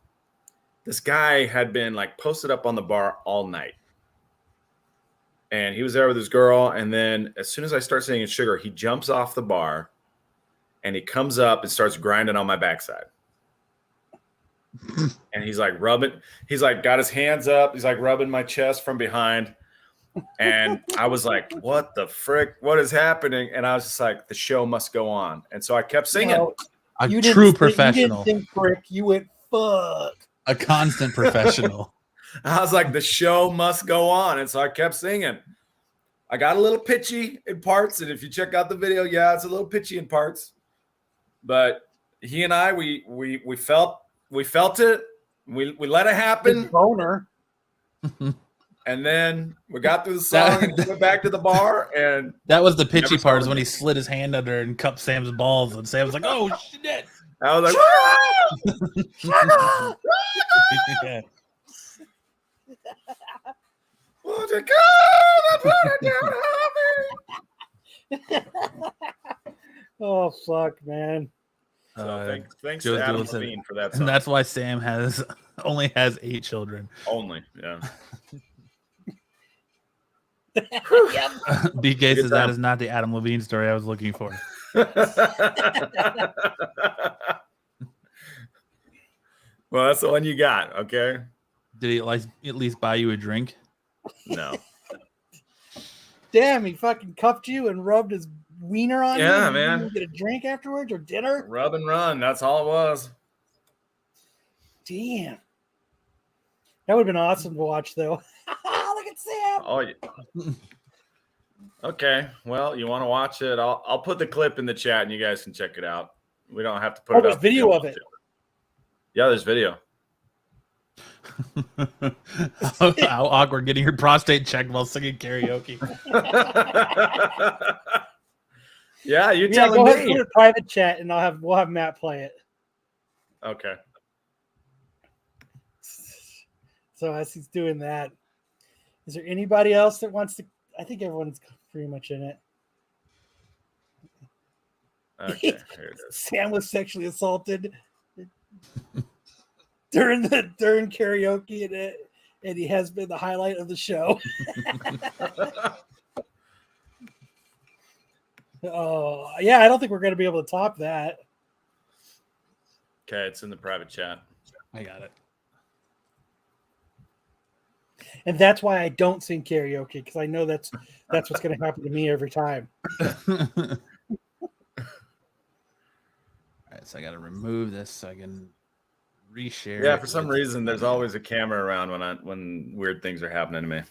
this guy had been like posted up on the bar all night. And he was there with his girl. And then as soon as I start singing Sugar, he jumps off the bar and he comes up and starts grinding on my backside. And he's like rubbing, he's like got his hands up, he's like rubbing my chest from behind. And I was like, what the frick? What is happening? And I was just like, the show must go on. And so I kept singing. No, a true professional. You didn't think frick, you went fuck. A constant professional. I was like, the show must go on. And so I kept singing. I got a little pitchy in parts. And if you check out the video, yeah, it's a little pitchy in parts. But he and I, we felt it. We let it happen. Boner. And then we got through the song and went back to the bar. And that was the pitchy part, is when he slid his hand under and cupped Sam's balls. And Sam was like, oh, shit. I was like, yeah. Won't you come? Oh, fuck, man. So thanks to Adam Levine for that song. And that's why Sam only has 8 children. Only, yeah. BK says that is not the Adam Levine story I was looking for. Well, that's the one you got, okay? Did he at least buy you a drink? No. Damn, he fucking cuffed you and rubbed his wiener on you? Yeah, man. You get a drink afterwards or dinner? Rub and run. That's all it was. Damn. That would have been awesome to watch, though. Look at Sam. Oh, yeah. Okay. Well, you want to watch it? I'll put the clip in the chat and you guys can check it out. We don't have to put it up. There's video of it. Yeah, there's video. How awkward getting your prostate checked while singing karaoke. Yeah, you're telling go me. ahead and put a private chat, and we'll have Matt play it. Okay. So as he's doing that, is there anybody else that wants to? I think everyone's pretty much in it. Okay, here it is. Sam was sexually assaulted during karaoke, and he has been the highlight of the show. Oh, yeah, I don't think we're going to be able to top that. Okay, it's in the private chat. I got it. And that's why I don't sing karaoke, because I know that's what's going to happen to me every time. All right, so I got to remove this so I can reshare. Yeah, for some reason, there's always a camera around when weird things are happening to me.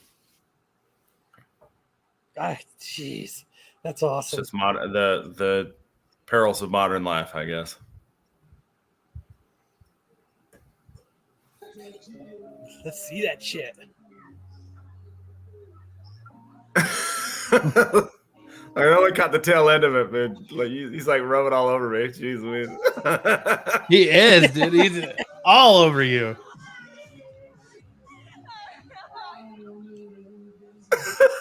Jeez, that's awesome. It's just the perils of modern life, I guess. Let's see that shit. I only caught the tail end of it, but like he's like rubbing all over me. Jeez Louise. He is, dude. He's all over you.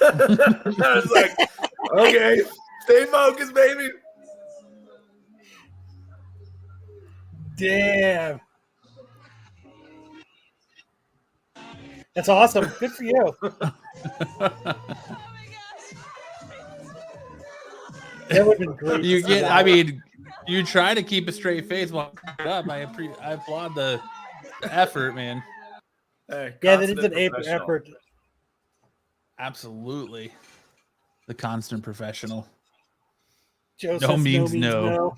I was like, okay, stay focused, baby. Damn. That's awesome. Good for you. That would have been great. You try to keep a straight face while up. I applaud the effort, man. Hey, Yeah, that is constant an professional. effort. Absolutely. The constant professional. Joe No says means means no.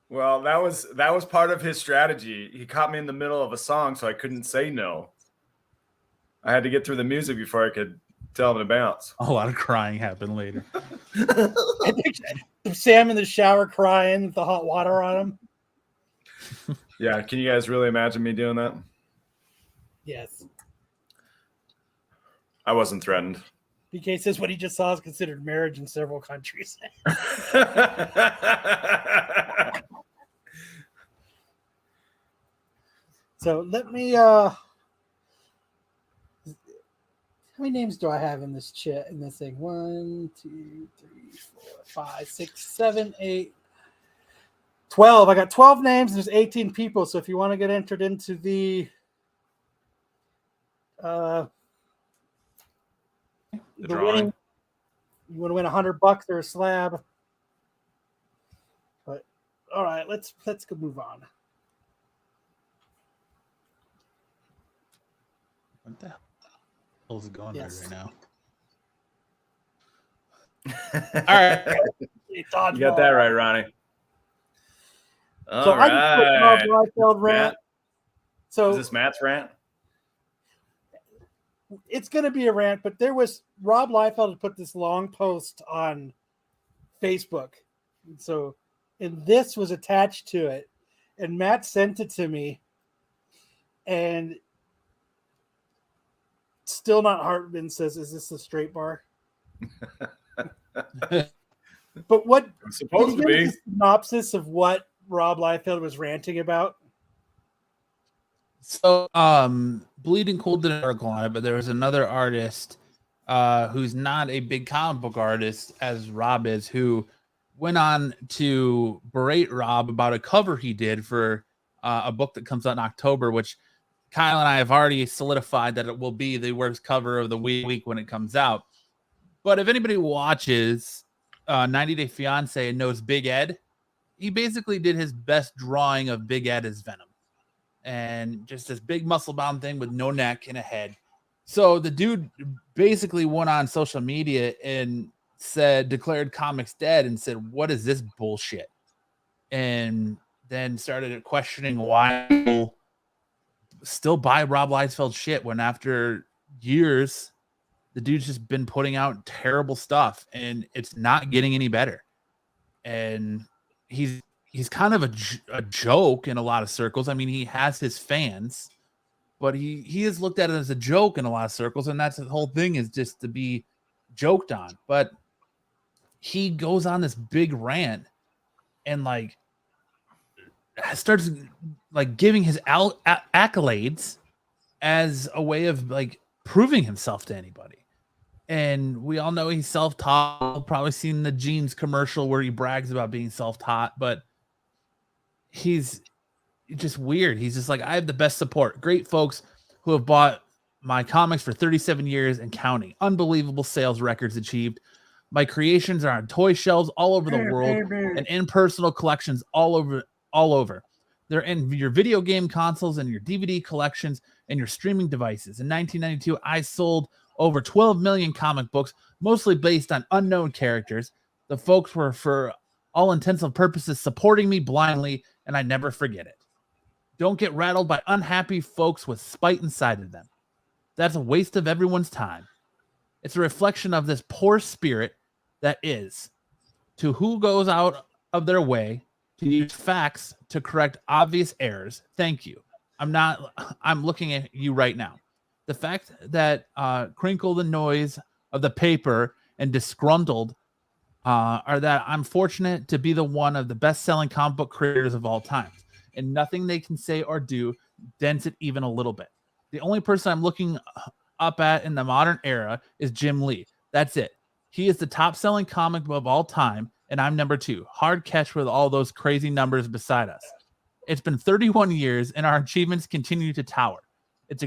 Well, that was part of his strategy. He caught me in the middle of a song, so I couldn't say no. I had to get through the music before I could tell him to bounce. A lot of crying happened later. I think Sam in the shower crying with the hot water on him. Yeah, can you guys really imagine me doing that? Yes. I wasn't threatened. BK says what he just saw is considered marriage in several countries. So let me how many names do I have in this chat in this thing? 1, 2, 3, 4, 5, 6, 7, 8, 12. I got 12 names and there's 18 people. So if you want to get entered into the winning, you want to win $100 or a slab. But all right, let's go move on. What the hell is going on right now? All right. You got that right, Ronnie. All right. I just put Rob Liefeld rant. Matt? So is this Matt's rant? It's going to be a rant, but there was Rob Liefeld had put this long post on Facebook. And this was attached to it. And Matt sent it to me. And still not Hartman says, is this a straight bar? But what it's supposed to be a synopsis of what Rob Liefeld was ranting about? So Bleeding Cool did an article on it, but there was another artist who's not a big comic book artist as Rob is, who went on to berate Rob about a cover he did for a book that comes out in October, which Kyle and I have already solidified that it will be the worst cover of the week when it comes out. But if anybody watches 90 Day Fiance and knows Big Ed, he basically did his best drawing of Big Ed as Venom. And just this big muscle-bound thing with no neck and a head. So the dude basically went on social media and declared comics dead and said, what is this bullshit? And then started questioning why people still buy Rob Liefeld shit when after years, the dude's just been putting out terrible stuff and it's not getting any better. And he's kind of a joke in a lot of circles. I mean, he has his fans, but he is looked at it as a joke in a lot of circles, and that's the whole thing, is just to be joked on. But he goes on this big rant and like starts like giving his accolades as a way of like proving himself to anybody. And we all know he's self-taught. Probably seen the Jeans commercial where he brags about being self-taught, but he's just weird. He's just like, I have the best support. Great folks who have bought my comics for 37 years and counting. Unbelievable sales records achieved. My creations are on toy shelves all over the world and in personal collections all over. They're in your video game consoles and your DVD collections and your streaming devices. In 1992, I sold over 12 million comic books, mostly based on unknown characters. The folks were, for all intents and purposes, supporting me blindly, and I never forget it. Don't get rattled by unhappy folks with spite inside of them. That's a waste of everyone's time. It's a reflection of this poor spirit that is, to who goes out of their way to use facts to correct obvious errors. Thank you. I'm looking at you right now. The fact that crinkle the noise of the paper and disgruntled are that I'm fortunate to be the one of the best-selling comic book creators of all time, and nothing they can say or do dents it even a little bit. The only person I'm looking up at in the modern era is Jim Lee. That's it. He is the top-selling comic book of all time, and I'm number 2. Hard catch with all those crazy numbers beside us. It's been 31 years, and our achievements continue to tower. It's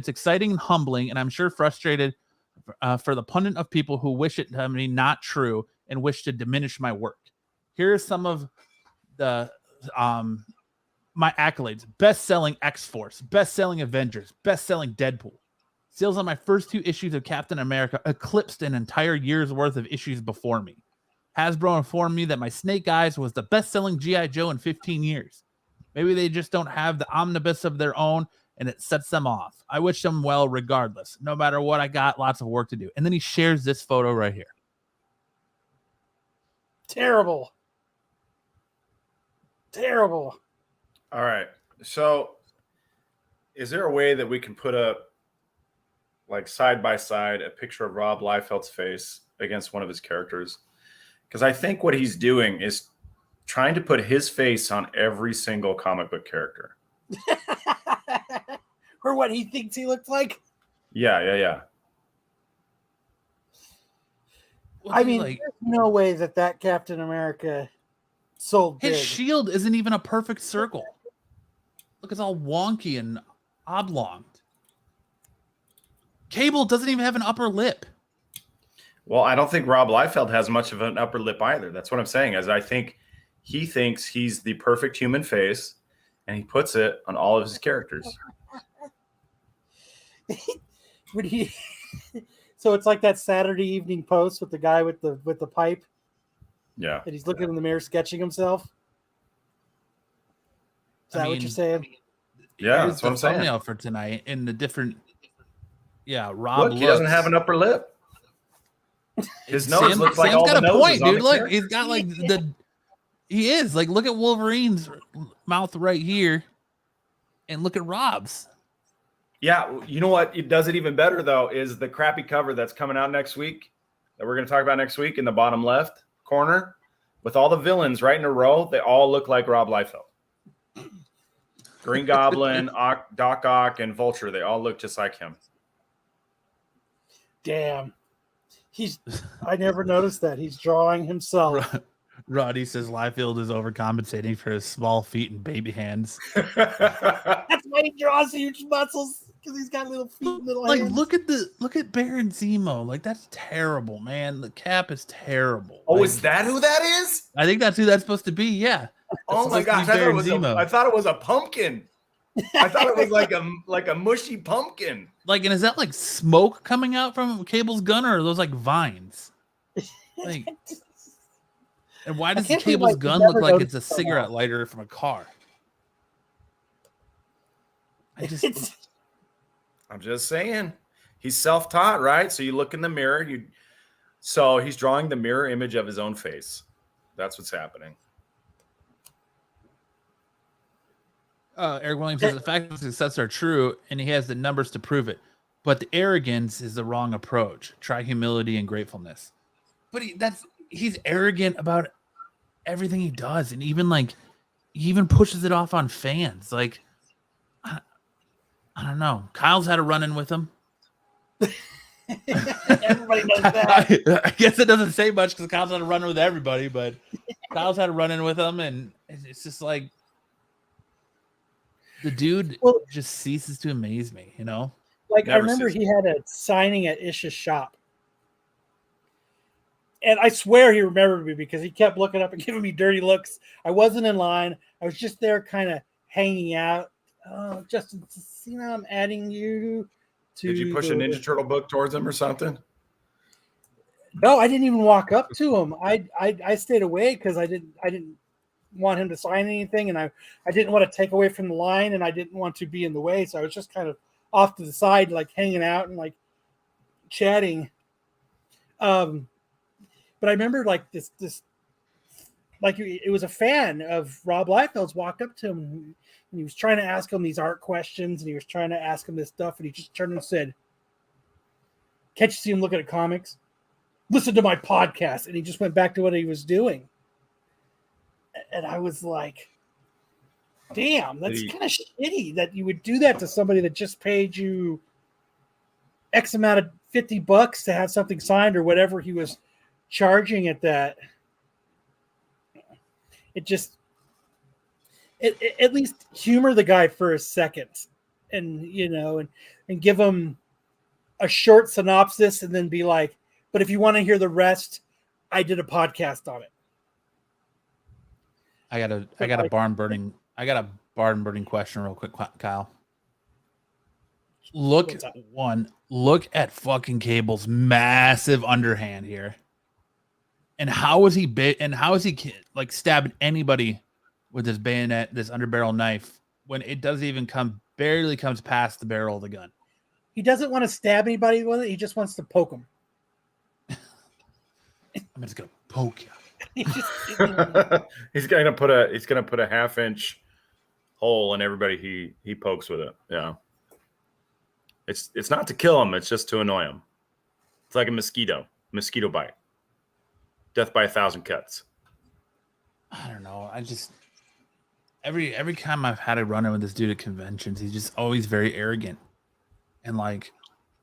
exciting and humbling, and I'm sure frustrated for the pundit of people who wish it to be not true and wish to diminish my work. Here are some of the my accolades: best-selling X-Force, best-selling Avengers, best-selling Deadpool. Sales on my first 2 issues of Captain America eclipsed an entire year's worth of issues before me. Hasbro informed me that my Snake Eyes was the best-selling G.I. Joe in 15 years. Maybe they just don't have the omnibus of their own, and it sets them off. I wish them well regardless. No matter what I got, lots of work to do. And then he shares this photo right here. Terrible. Terrible. All right. So is there a way that we can put up, like, side by side a picture of Rob Liefeld's face against one of his characters? Because I think what he's doing is trying to put his face on every single comic book character. Or what he thinks he looks like? Yeah. Well, I mean, like, there's no way that Captain America sold big. his shield isn't even a perfect circle. Look, it's all wonky and oblong. Cable doesn't even have an upper lip. Well, I don't think Rob Liefeld has much of an upper lip either. That's what I'm saying. As I think he thinks he's the perfect human face, and he puts it on all of his characters. Would he? So it's like that Saturday Evening Post with the guy with the pipe. Yeah. That he's looking in the mirror sketching himself. Is that what you're saying? Yeah, that's what I'm saying. Thumbnail for tonight in the different. Yeah, Rob. Look, he doesn't have an upper lip. His nose looks like Sam's all got the a point, noses on dude. the Look, character. he's got like the. He is like, look at Wolverine's mouth right here, and look at Rob's. Yeah, you know what? It does it even better though. Is the crappy cover that's coming out next week that we're going to talk about next week in the bottom left corner with all the villains right in a row. They all look like Rob Liefeld. Green Goblin, Doc Ock, and Vulture. They all look just like him. Damn. I never noticed that. He's drawing himself. Roddy says Liefeld is overcompensating for his small feet and baby hands. That's why he draws huge muscles, because he's got little feet and little hands. Look at Baron Zemo. Like, that's terrible, man. The Cap is terrible. Oh, like, is that who that is? I think that's who that's supposed to be. Yeah. Oh my gosh! I thought it was a pumpkin. I thought it was like a mushy pumpkin. Like, and is that like smoke coming out from Cable's gun, or are those like vines? Like, and why does Cable's gun look like it's a cigarette lighter from a car? I'm just saying, he's self-taught, right? So you look in the mirror. So he's drawing the mirror image of his own face. That's what's happening. Eric Williams says the fact that success are true, and he has the numbers to prove it. But the arrogance is the wrong approach. Try humility and gratefulness. But he's arrogant about everything he does, and he even pushes it off on fans. Like, I don't know. Kyle's had a run-in with him. Everybody knows that. I guess it doesn't say much because Kyle's had a run-in with everybody, but Kyle's had a run-in with him, and it's just like the dude just ceases to amaze me, you know? Like, I remember he had a signing at Ish's shop. And I swear he remembered me because he kept looking up and giving me dirty looks. I wasn't in line. I was just there kind of hanging out. Oh, Justin, I'm adding you to... Did you push a Ninja Turtle book towards him or something? No, I didn't even walk up to him. I stayed away because I didn't want him to sign anything, and I didn't want to take away from the line, and I didn't want to be in the way, so I was just kind of off to the side, like hanging out and like chatting. But I remember like this like it was a fan of Rob Liefeld's walked up to him and he was trying to ask him these art questions, and he was trying to ask him this stuff, and he just turned and said, "Can't you see him looking at comics? Listen to my podcast." And he just went back to what he was doing. And I was like, damn, that's kind of shitty that you would do that to somebody that just paid you X amount of $50 to have something signed or whatever he was charging at that. At least humor the guy for a second and, and give him a short synopsis and then be like, but if you want to hear the rest, I did a podcast on it. I got a barn burning barn burning question real quick, Kyle. Look at fucking Cable's massive underhand here. And how is he bit? And how is he like stabbing anybody with this bayonet, this underbarrel knife, when it doesn't even barely comes past the barrel of the gun? He doesn't want to stab anybody with it. He just wants to poke them. I'm just gonna poke you. He's gonna put a 1/2-inch hole in everybody he pokes with it. Yeah. It's not to kill him, it's just to annoy him. It's like a mosquito bite. Death by 1,000 cuts. I don't know. I just every time I've had a run in with this dude at conventions, he's just always very arrogant. And like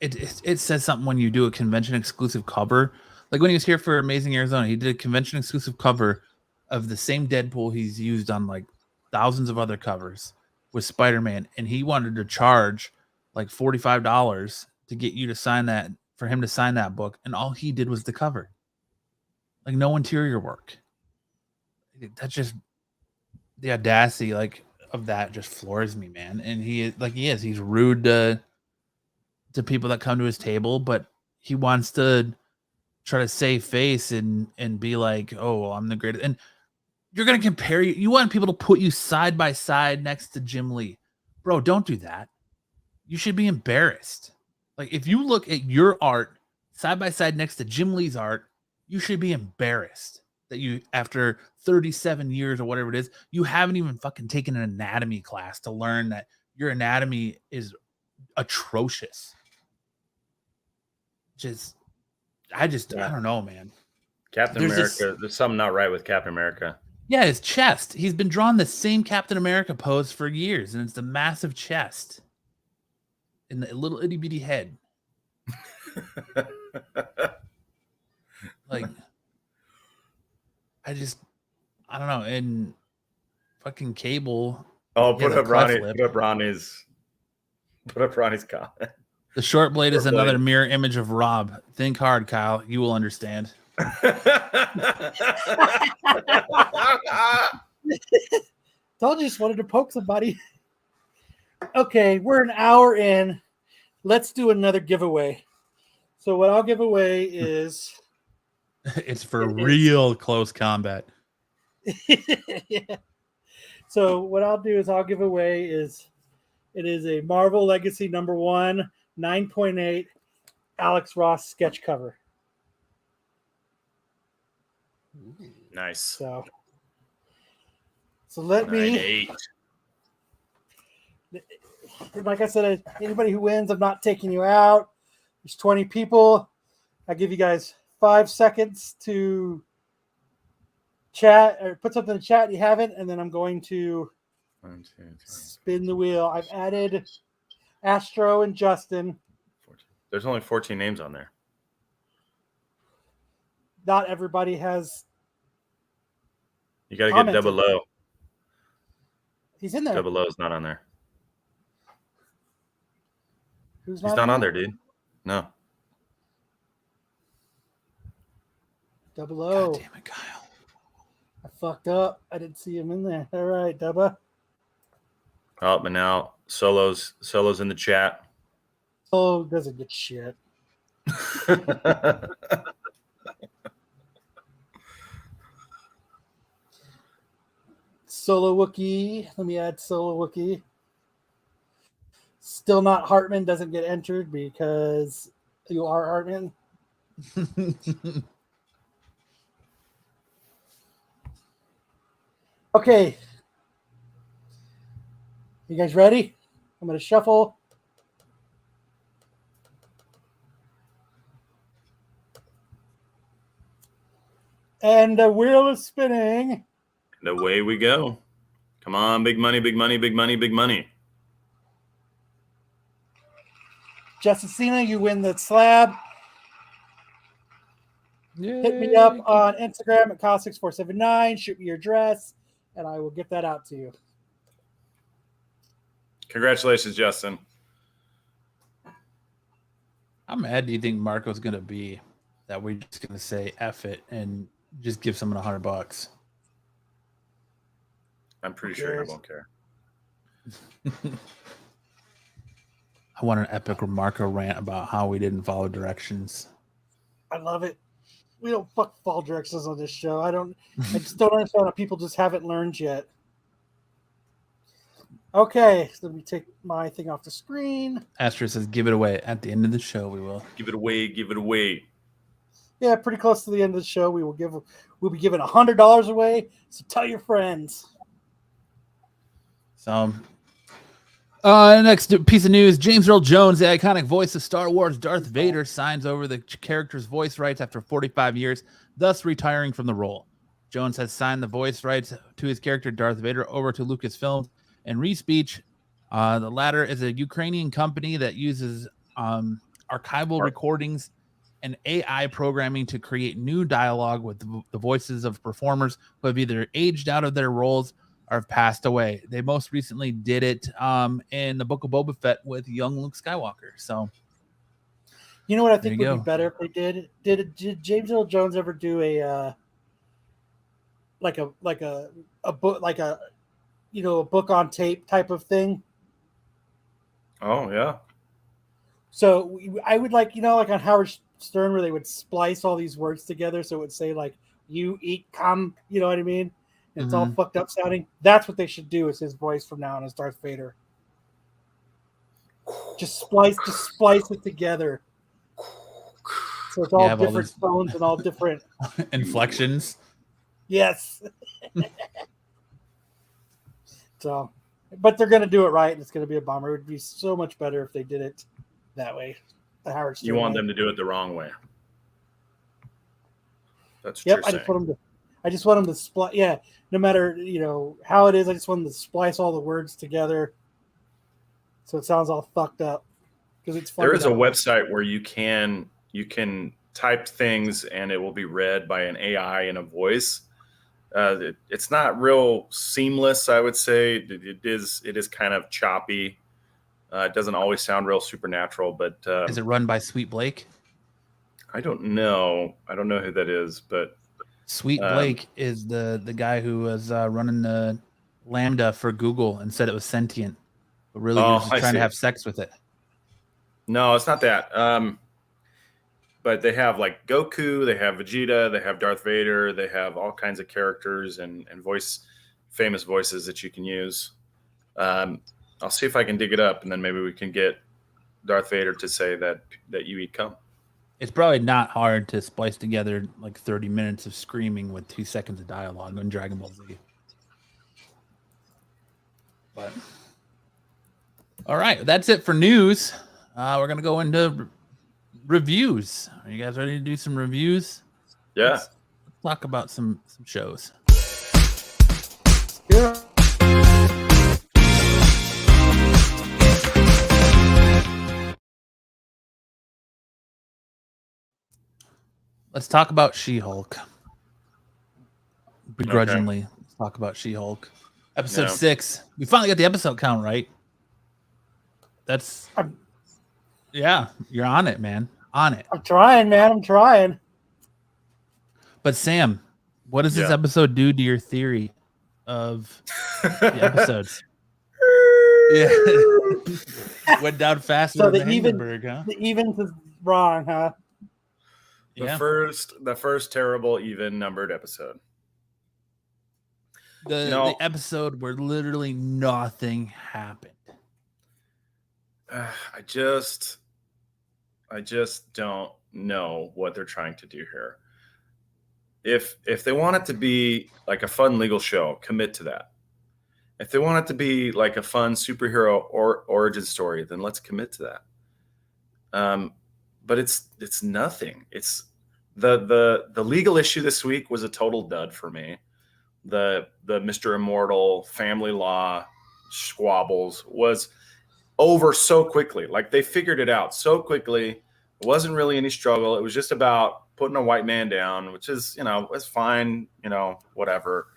it says something when you do a convention exclusive cover. Like when he was here for Amazing Arizona, he did a convention exclusive cover of the same Deadpool he's used on like thousands of other covers with Spider-Man, and he wanted to charge like $45 to get you to sign that, for him to sign that book, and all he did was the cover. Like no interior work. That's just the audacity like of that just floors me, man. And he's rude to people that come to his table, but he wants to try to save face and be like, oh, well, I'm the greatest. And you're going to compare you want people to put you side by side next to Jim Lee. Bro, don't do that. You should be embarrassed. Like if you look at your art side by side next to Jim Lee's art, you should be embarrassed that you, after 37 years or whatever it is, you haven't even fucking taken an anatomy class to learn that your anatomy is atrocious. I don't know, man. Captain America, there's something not right with Captain America. Yeah, his chest. He's been drawing the same Captain America pose for years, and it's the massive chest and the little itty bitty head. Like, I don't know. And fucking Cable. Oh, put up Ronnie's comment. The short blade is another mirror image of Rob. Think hard, Kyle. You will understand. Told you, just wanted to poke somebody. Okay, we're an hour in. Let's do another giveaway. So what I'll give away is it's for real close combat. Yeah. So what I'll do is I'll give away it is a Marvel Legacy #1 9.8 Alex Ross sketch cover. Nice. So let me. Like I said, anybody who wins, I'm not taking you out. There's 20 people. I give you guys 5 seconds to chat or put something in the chat. You haven't, and then I'm going to spin the wheel. I've added Astro and Justin. There's only 14 names on there. Not everybody has. You got to get Double O. He's in there. Double O is not on there. He's not on there, dude. No. Double O. God damn it, Kyle. I fucked up. I didn't see him in there. All right, Dubba. Oh, but now Solo's in the chat. Oh, doesn't get shit. Solo Wookie. Let me add Solo Wookie. Still not Hartman doesn't get entered because you are Hartman. Okay. You guys ready? I'm going to shuffle. And the wheel is spinning. And away we go. Come on, big money, big money, big money, big money. Justin Cena, you win the slab. Yay. Hit me up on Instagram at Kyle6479. Shoot me your address, and I will get that out to you. Congratulations, Justin. How mad do you think Marco's going to be that we're just going to say F it and just give someone $100? I'm pretty sure he won't care. I want an epic Marco rant about how we didn't follow directions. I love it. We don't follow directions on this show. I just don't understand how people just haven't learned yet. Okay, so let me take my thing off the screen. Astro says, "Give it away at the end of the show. We will give it away. Give it away." Yeah, pretty close to the end of the show. We'll be giving $100 away. So tell your friends. So, next piece of news: James Earl Jones, the iconic voice of Star Wars Darth Vader, signs over the character's voice rights after 45 years, thus retiring from the role. Jones has signed the voice rights to his character Darth Vader over to Lucasfilm and Respeech. The latter is a Ukrainian company that uses archival recordings and AI programming to create new dialogue with the voices of performers who have either aged out of their roles or have passed away. They most recently did it in the Book of Boba Fett with young Luke Skywalker. So, you know what I think would be better if they did? Did James Earl Jones ever do a book, like a book on tape type of thing? Oh yeah. So I would like on Howard Stern, where they would splice all these words together, so it would say like "you eat cum," you know what I mean? And it's all fucked up sounding. That's what they should do as his voice from now on as Darth Vader. Just splice it together, so it's all different tones and all different inflections. Yes. So, but they're gonna do it right, and it's gonna be a bummer. It would be so much better if they did it that way. You want them to do it the wrong way. That's yep. I just want them to splice. Yeah, no matter how it is, I just want them to splice all the words together, so it sounds all fucked up. Because it's there is a website where you can type things and it will be read by an AI in a voice. It's not real seamless, I would say. It is kind of choppy. It doesn't always sound real supernatural, but is it run by Sweet Blake? I don't know. I don't know who that is, but Sweet Blake is the guy who was running the Lambda for Google and said it was sentient, but really he was just trying to have sex with it. No, it's not that. But they have like Goku, they have Vegeta, they have Darth Vader, they have all kinds of characters and famous voices that you can use. I'll see if I can dig it up, and then maybe we can get Darth Vader to say that you eat cum. It's probably not hard to splice together like 30 minutes of screaming with 2 seconds of dialogue on Dragon Ball Z. But all right, that's it for news. We're gonna go into reviews. Are you guys ready to do some reviews? Yeah. Let's talk about some shows. Yeah. Let's talk about She-Hulk. Begrudgingly, let's talk about She-Hulk. Episode 6. We finally got the episode count right. Yeah, you're on it, man. On it. I'm trying, man. I'm trying. But Sam, what does this episode do to your theory of the episodes? Yeah. Went down faster than the Hindenburg, huh? The evens is wrong, huh? The first terrible even numbered episode. The episode where literally nothing happened. I just don't know what they're trying to do here. If they want it to be like a fun legal show, commit to that. If they want it to be like a fun superhero or origin story, then let's commit to that. But it's nothing. It's the legal issue this week was a total dud for me. The Mr. Immortal family law squabbles was over so quickly. Like they figured it out so quickly. It wasn't really any struggle. It was just about putting a white man down, which is, it's fine, whatever.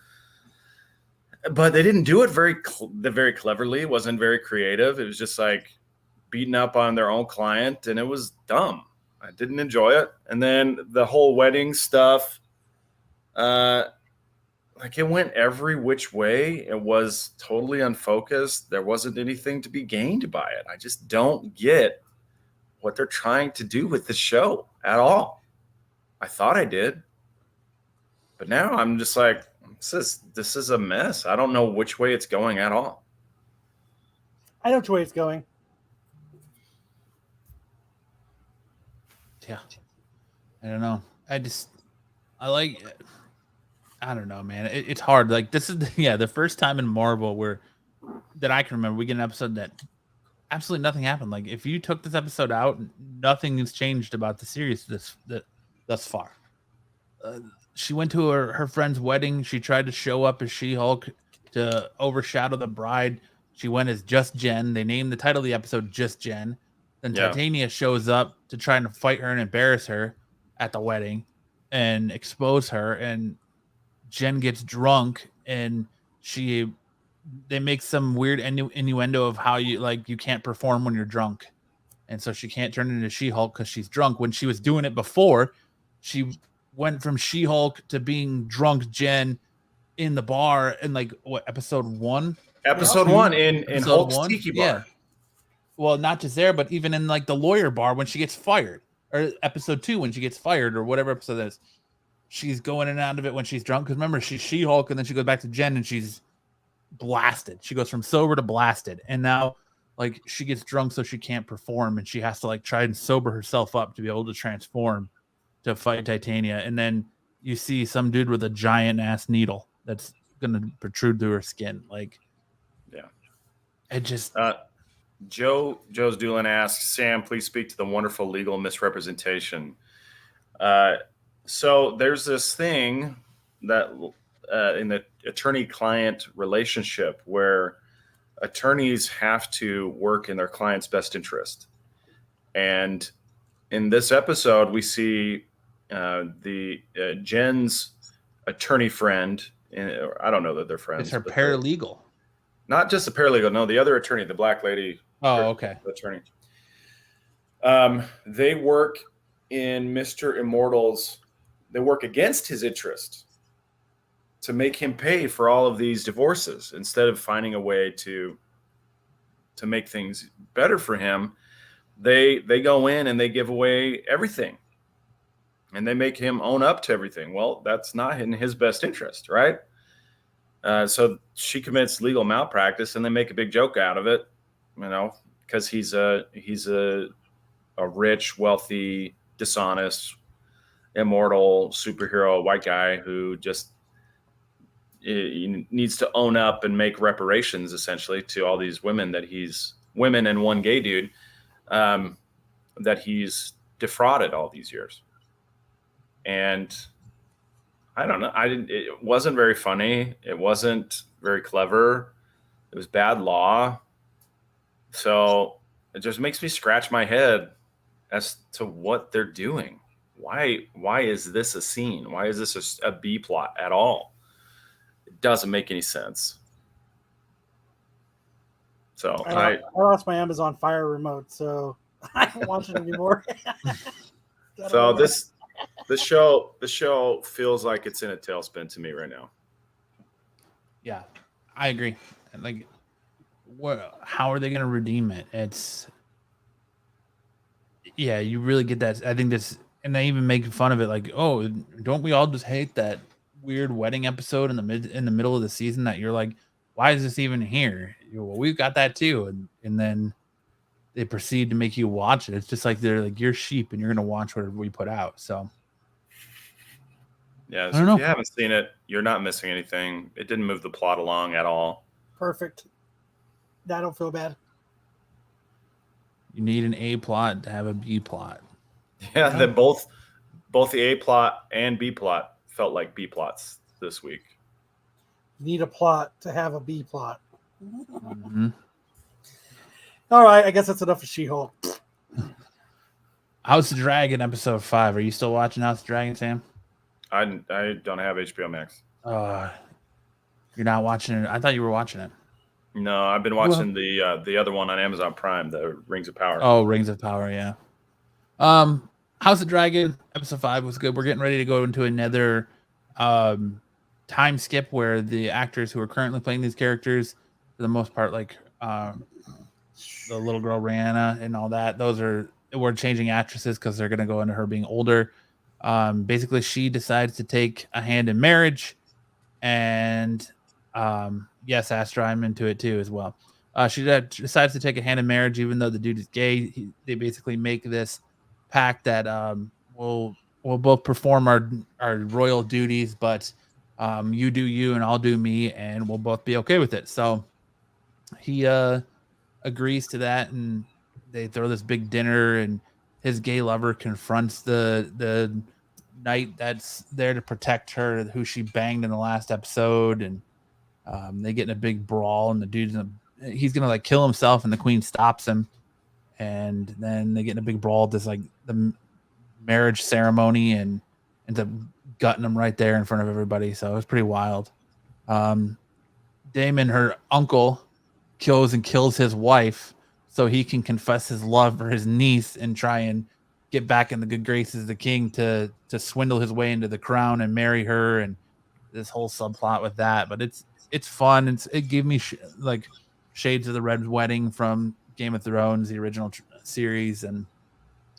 But they didn't do it very cleverly. It wasn't very creative. It was just like beating up on their own client, and it was dumb. I didn't enjoy it. And then the whole wedding stuff, like it went every which way. It was totally unfocused. There wasn't anything to be gained by it. I just don't get what they're trying to do with the show at all. I thought I did, but now I'm just like, this is a mess. I don't know which way it's going at all. I know which way it's going. Yeah. I don't know. I don't know, man. It's hard. Like this is the first time in Marvel that I can remember we get an episode that absolutely nothing happened. Like if you took this episode out, nothing has changed about the series thus far. She went to her friend's wedding. She tried to show up as She-Hulk to overshadow the bride. She went as Just Jen. They named the title of the episode Just Jen. Then Titania shows up to try and fight her and embarrass her at the wedding and expose her. And Jen gets drunk and they make some weird innuendo of how you can't perform when you're drunk. And so she can't turn into She-Hulk because she's drunk. When she was doing it before, she went from She-Hulk to being drunk Jen in the bar in episode 1? Episode 1 in Hulk's Tiki Bar. Yeah. Well, not just there, but even in the lawyer bar when she gets fired, or episode 2 when she gets fired, or whatever episode that is. She's going in and out of it when she's drunk. Because remember, she's She-Hulk, and then she goes back to Jen, and she's blasted. She goes from sober to blasted, and now she gets drunk, so she can't perform, and she has to try and sober herself up to be able to transform to fight Titania. And then you see some dude with a giant ass needle that's gonna protrude through her skin. It just. Joe's Doolin asks, Sam, please speak to the wonderful legal misrepresentation. So there's this thing that in the attorney-client relationship where attorneys have to work in their client's best interest. And in this episode, we see Jen's attorney friend. I don't know that they're friends. It's her paralegal. Not just the paralegal. No, the other attorney, the black lady. Oh, okay. Attorney. They work in Mr. Immortal's. They work against his interest to make him pay for all of these divorces instead of finding a way to make things better for him. They go in and they give away everything, and they make him own up to everything. Well, that's not in his best interest, right? So she commits legal malpractice, and they make a big joke out of it, because he's a rich, wealthy, dishonest, immortal superhero white guy who just he needs to own up and make reparations essentially to all these women and one gay dude that he's defrauded all these years. And I don't know. It wasn't very funny. It wasn't very clever. It was bad law. So it just makes me scratch my head as to what they're doing. Why is this a scene? Why is this a B plot at all? It doesn't make any sense. So I lost my Amazon Fire remote, so I don't watch it anymore. So the show feels like it's in a tailspin to me right now. Yeah, I agree. How are they going to redeem it? You really get that. I think this, and they even make fun of it. Oh, don't we all just hate that weird wedding episode in the middle of the season that you're like, why is this even here? Well, we've got that too, and then they proceed to make you watch it. It's just they're you're sheep and you're going to watch whatever we put out. So. Yeah, so if you haven't seen it, you're not missing anything. It didn't move the plot along at all. Perfect. I don't feel bad. You need an A plot to have a B plot. Yeah, that both the A plot and B plot felt like B plots this week. You need a plot to have a B plot. Mm-hmm. All right, I guess that's enough of She-Hulk. House of Dragon episode 5. Are you still watching House of Dragon, Sam? I don't have HBO Max. You're not watching it. I thought you were watching it. No, I've been watching the other one on Amazon Prime, the Rings of Power. Oh, Rings of Power, yeah. House of Dragon episode 5 was good. We're getting ready to go into another time time skip where the actors who are currently playing these characters, for the most part, like the little girl Rihanna and all that, we're changing actresses because they're going to go into her being older. Basically, she decides to take a hand in marriage, and yes, Astra, I'm into it too as well. She decides to take a hand in marriage, even though the dude is gay. They basically make this pact that we'll both perform our royal duties, but you do you and I'll do me, and we'll both be okay with it. So he agrees to that, and they throw this big dinner, and his gay lover confronts the knight that's there to protect her, who she banged in the last episode, and they get in a big brawl, and the dude's he's gonna like kill himself, and the queen stops him, and then they get in a big brawl at this like the marriage ceremony, and ends up gutting him right there in front of everybody. So it was pretty wild. Damon, her uncle, goes and kills his wife so he can confess his love for his niece and try and get back in the good graces of the king to swindle his way into the crown and marry her, and this whole subplot with that. But it's fun. It gave me like shades of the Red Wedding from Game of Thrones, the original series, and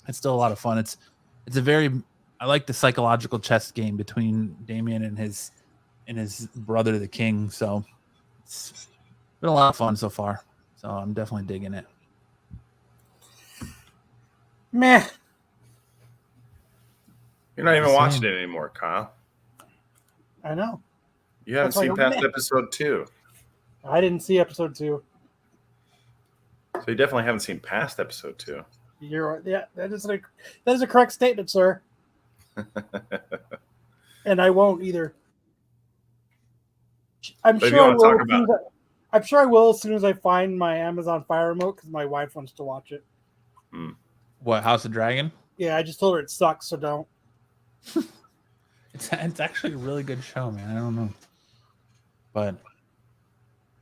it's still a lot of fun. It's a very, I like the psychological chess game between Damien and his brother, the king. So it's been a lot of fun so far. So I'm definitely digging it. Meh. You're not even watching it anymore, Kyle. I know. You haven't seen past episode 2. I didn't see episode 2. So you definitely haven't seen past episode 2. You're yeah. That is a correct statement, sir. And I won't either. I'm sure I will as soon as I find my Amazon Fire remote, because my wife wants to watch it. What, House of Dragon? Yeah, I just told her it sucks, so don't. It's actually a really good show, man. I don't know, but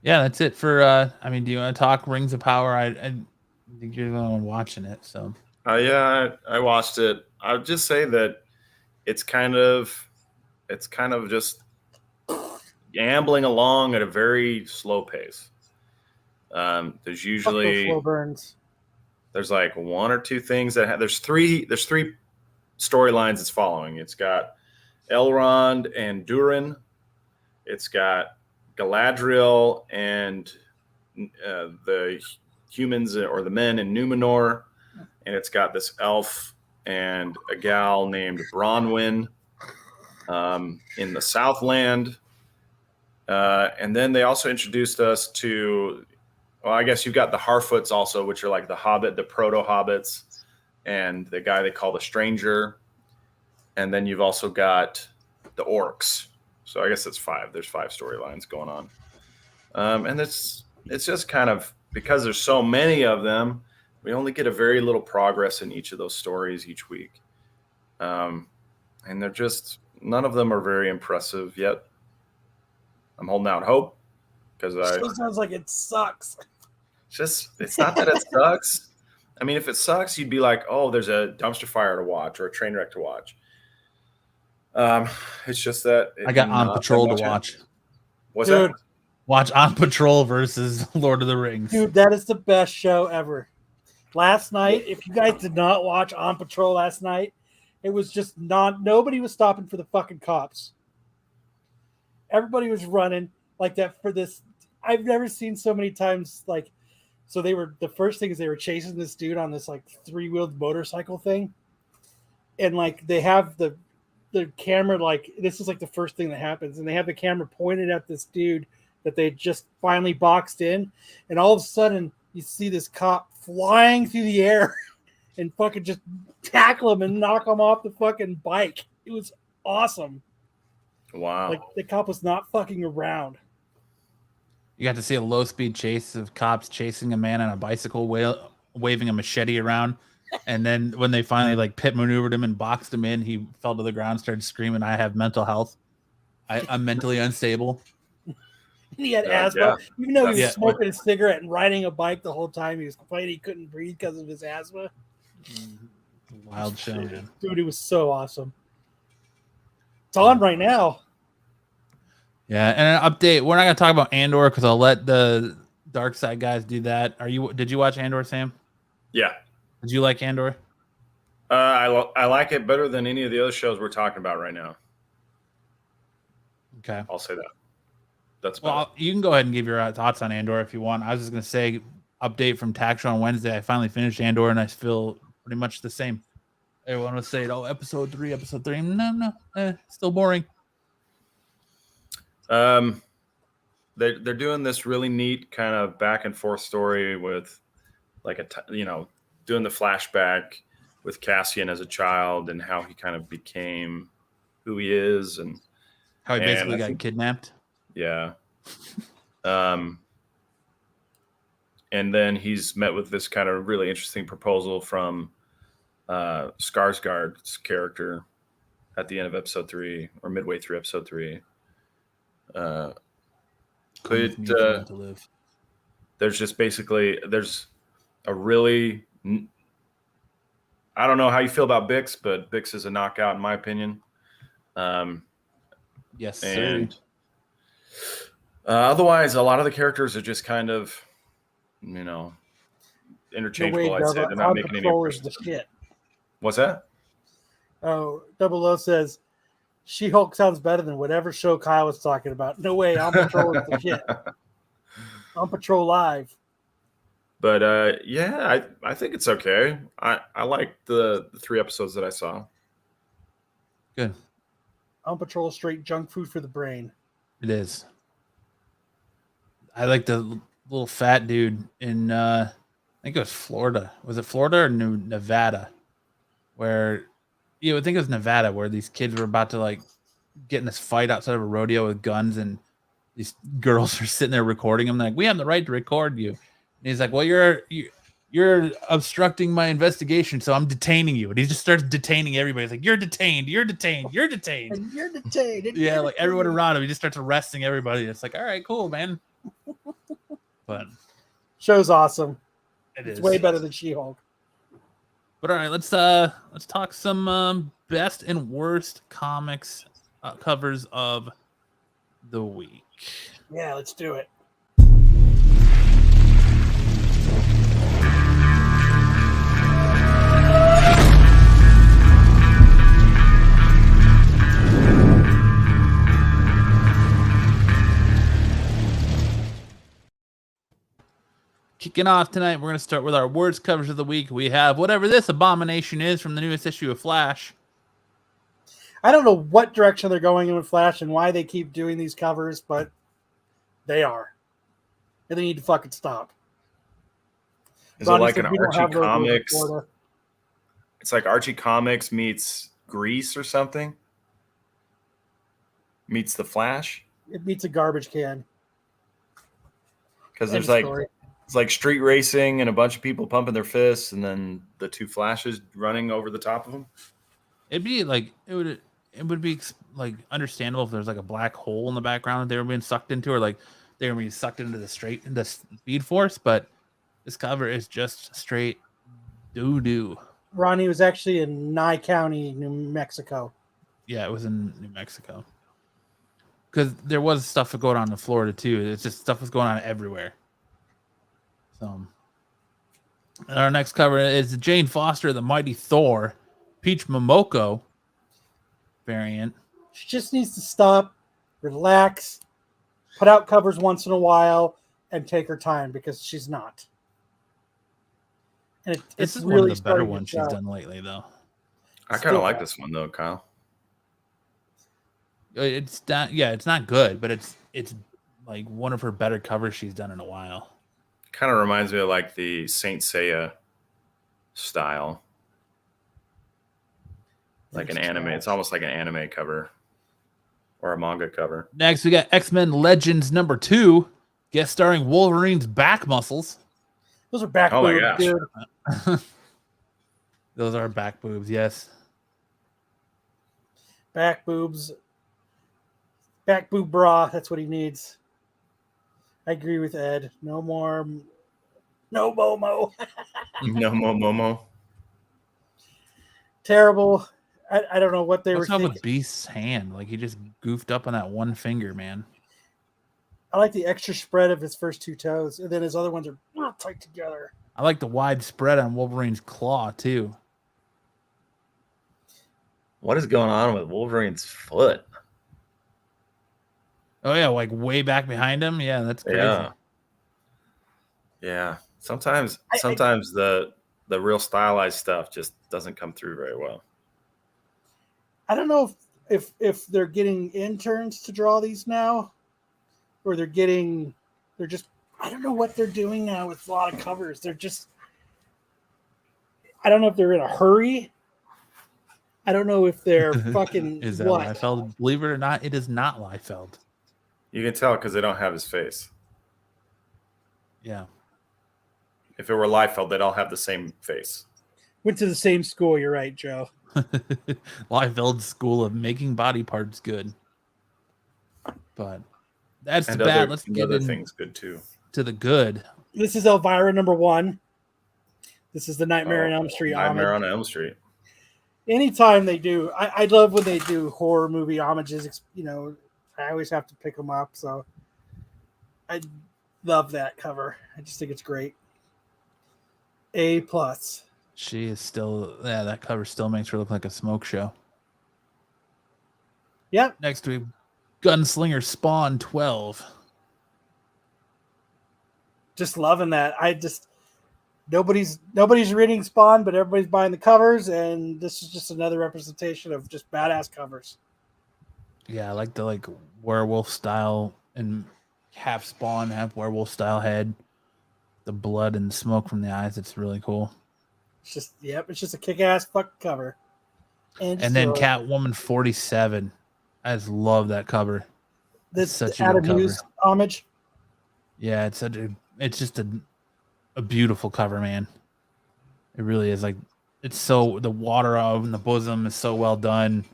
yeah, that's it for. I mean, do you want to talk Rings of Power? I think you're the only one watching it, so. Yeah, I watched it. I would just say that it's kind of just gambling along at a very slow pace. There's usually slow burns. There's like one or two things that there's three storylines it's following. It's got Elrond and Durin. It's got Galadriel and the humans or the men in Numenor, and it's got this elf and a gal named Bronwyn in the Southland. And then they also introduced us to, well, I guess you've got the Harfoots also, which are like the Hobbit, the proto-Hobbits, and the guy they call the Stranger. And then you've also got the Orcs. So I guess it's 5. There's 5 storylines going on. And it's just kind of, because there's so many of them, we only get a very little progress in each of those stories each week. And they're just, none of them are very impressive yet. I'm holding out hope because It sounds like it sucks. It's not that it sucks. I mean, if it sucks, you'd be like, oh, there's a dumpster fire to watch or a train wreck to watch. It's just that I got On Patrol to watch. What's that? Watch On Patrol versus Lord of the Rings. Dude, that is the best show ever. Last night, if you guys did not watch On Patrol last night, it was just nobody was stopping for the fucking cops. Everybody was running like that for this. I've never seen so many times like, so the first thing is they were chasing this dude on this like 3-wheeled motorcycle thing. And like they have the camera, like this is like the first thing that happens. And they have the camera pointed at this dude that they just finally boxed in. And all of a sudden you see this cop flying through the air and fucking just tackle him and knock him off the fucking bike. It was awesome. Wow. Like the cop was not fucking around. You got to see a low-speed chase of cops chasing a man on a bicycle, waving a machete around. And then when they finally like pit maneuvered him and boxed him in, he fell to the ground, started screaming, "I have mental health. I'm mentally unstable." He had asthma. Even though he was smoking a cigarette and riding a bike the whole time, he was complaining he couldn't breathe because of his asthma. Wild show, man. Dude, it was so awesome. It's on right now. Yeah, and an update. We're not gonna talk about Andor because I'll let the Dark Side guys do that. Did you watch Andor, Sam? Yeah. Did you like Andor? I like it better than any of the other shows we're talking about right now. Okay. I'll say that. That's well. You can go ahead and give your thoughts on Andor if you want. I was just gonna say, update from Tax Show on Wednesday. I finally finished Andor, and I feel pretty much the same. Everyone was saying, "Oh, episode 3." No, still boring. They're doing this really neat kind of back and forth story with, like doing the flashback with Cassian as a child and how he kind of became who he is and how he basically got kidnapped. Yeah. And then he's met with this kind of really interesting proposal from Skarsgård's character at the end of episode 3 or midway through episode 3. There's just basically a really, I don't know how you feel about Bix, but Bix is a knockout in my opinion. Yes, and otherwise, a lot of the characters are just kind of, interchangeable. I'd say they're not making any difference. What's that? Oh, Double O says She-Hulk sounds better than whatever show Kyle was talking about. No way, On Patrol is the shit. On Patrol Live. But I think it's okay. I like the 3 episodes that I saw. Good. On Patrol is straight junk food for the brain. It is. I like the little fat dude in I think it was Florida. Was it Florida or Nevada? Where I think it was Nevada, where these kids were about to like get in this fight outside of a rodeo with guns, and these girls are sitting there recording them. They're like, "We have the right to record you." And he's like, "Well, you're obstructing my investigation, so I'm detaining you." And he just starts detaining everybody. He's like, "You're detained. You're detained. You're detained. And you're detained." Yeah, like everyone around him, he just starts arresting everybody. It's like, all right, cool, man. But show's awesome. It's way better than She-Hulk. But all right, let's talk some best and worst comics covers of the week. Yeah, let's do it. Kicking off tonight, we're going to start with our worst covers of the week. We have whatever this abomination is from the newest issue of Flash. I don't know what direction they're going in with Flash and why they keep doing these covers, but they are. And they need to fucking stop. Is it like an Archie Comics? It's like Archie Comics meets Grease or something? Meets the Flash? It meets a garbage can. Because there's it's like street racing and a bunch of people pumping their fists, and then the 2 Flashes running over the top of them. It'd be like it would be like understandable if there's like a black hole in the background that they were being sucked into, or like they were being sucked into the Speed Force. But this cover is just straight doo-doo. Ronnie was actually in Nye County, New Mexico. Yeah, it was in New Mexico. Because there was stuff going on in Florida too. It's just stuff was going on everywhere. So, our next cover is Jane Foster, the Mighty Thor, Peach Momoko variant. She just needs to stop, relax, put out covers once in a while, and take her time because she's not. And this is really one of the better ones she's done lately, though. I kind of like this one though, Kyle. It's not, it's not good, but it's like one of her better covers she's done in a while. Kind of reminds me of like the Saint Seiya style, like an anime. It's almost like an anime cover or a manga cover. Next, we got X-Men Legends #2, guest starring Wolverine's back muscles. Those are back boobs, dude. Those are back boobs, yes. Back boobs. Back boob bra. That's what he needs. I agree with Ed. No more. No Momo. No more Momo. Terrible. I don't know what they were thinking. thinking. What's up with Beast's hand? Like he just goofed up on that one finger, man. I like the extra spread of his first two toes, and then his other ones are real tight together. I like the wide spread on Wolverine's claw too. What is going on with Wolverine's foot? Oh yeah, like way back behind him. Yeah, that's crazy. Yeah. Sometimes the real stylized stuff just doesn't come through very well. I don't know if they're getting interns to draw these now, or they're just, I don't know what they're doing now with a lot of covers. They're just, I don't know if they're in a hurry. I don't know if they're fucking Is that Liefeld? Believe it or not, it is not Liefeld. You can tell because they don't have his face. Yeah. If it were Liefeld, they'd all have the same face. Went to the same school. You're right, Joe. Liefeld's school of making body parts good. But that's the and bad. Let's get other things good too. To the good. This is Elvira #1. This is the Nightmare on Elm Street. Nightmare on Elm Street. Anytime they do, I love when they do horror movie homages. You know, I always have to pick them up. So I love that cover. I just think it's great. A+. She is still, yeah, that cover still makes her look like a smoke show. Yep. Next week, Gunslinger Spawn 12. Just loving that. Nobody's reading Spawn, but everybody's buying the covers, and this is just another representation of just badass covers. Yeah, I like the werewolf style and half Spawn, half werewolf style head. The blood and smoke from the eyes. It's really cool. It's just, it's just a kick-ass fucking cover. And then Catwoman 47. I just love that cover. This such a Adam Hughes homage. Yeah, it's just a beautiful cover, man. It really is. Like, it's so, the water out in the bosom is so well done.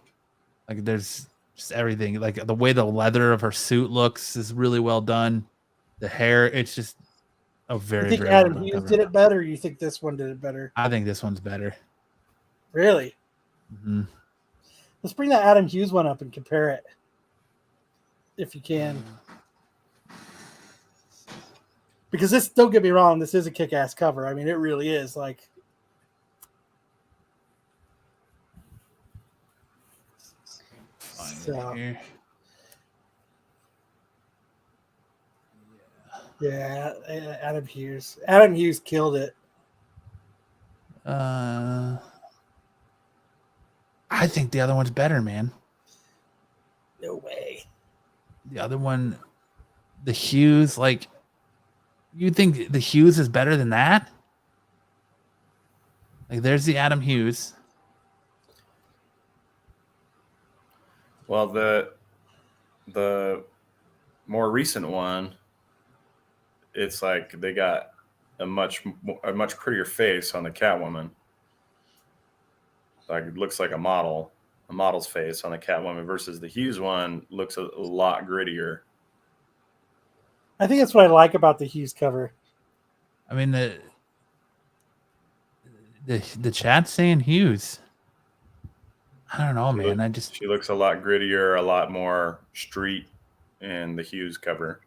Like, there's just everything. Like, the way the leather of her suit looks is really well done. The hair, it's just a very, you think very Adam well Hughes cover. did it better, or you think this one did it better? I think this one's better. Really? Mm-hmm. Let's bring that Adam Hughes one up and compare it, if you can. Because this, don't get me wrong, this is a kick-ass cover. I mean, it really is. Like, so, yeah, Adam Hughes. Adam Hughes killed it. I think the other one's better, man. No way. The other one, the Hughes, like, you think the Hughes is better than that? Like, there's the Adam Hughes. Well, the more recent one, it's like they got a much prettier face on the Catwoman. Like, it looks like a model's face on the Catwoman versus the Hughes one looks a lot grittier. I think that's what I like about the Hughes cover. I mean, the chat's saying Hughes. I don't know, man. She looks a lot grittier, a lot more street in the Hughes cover.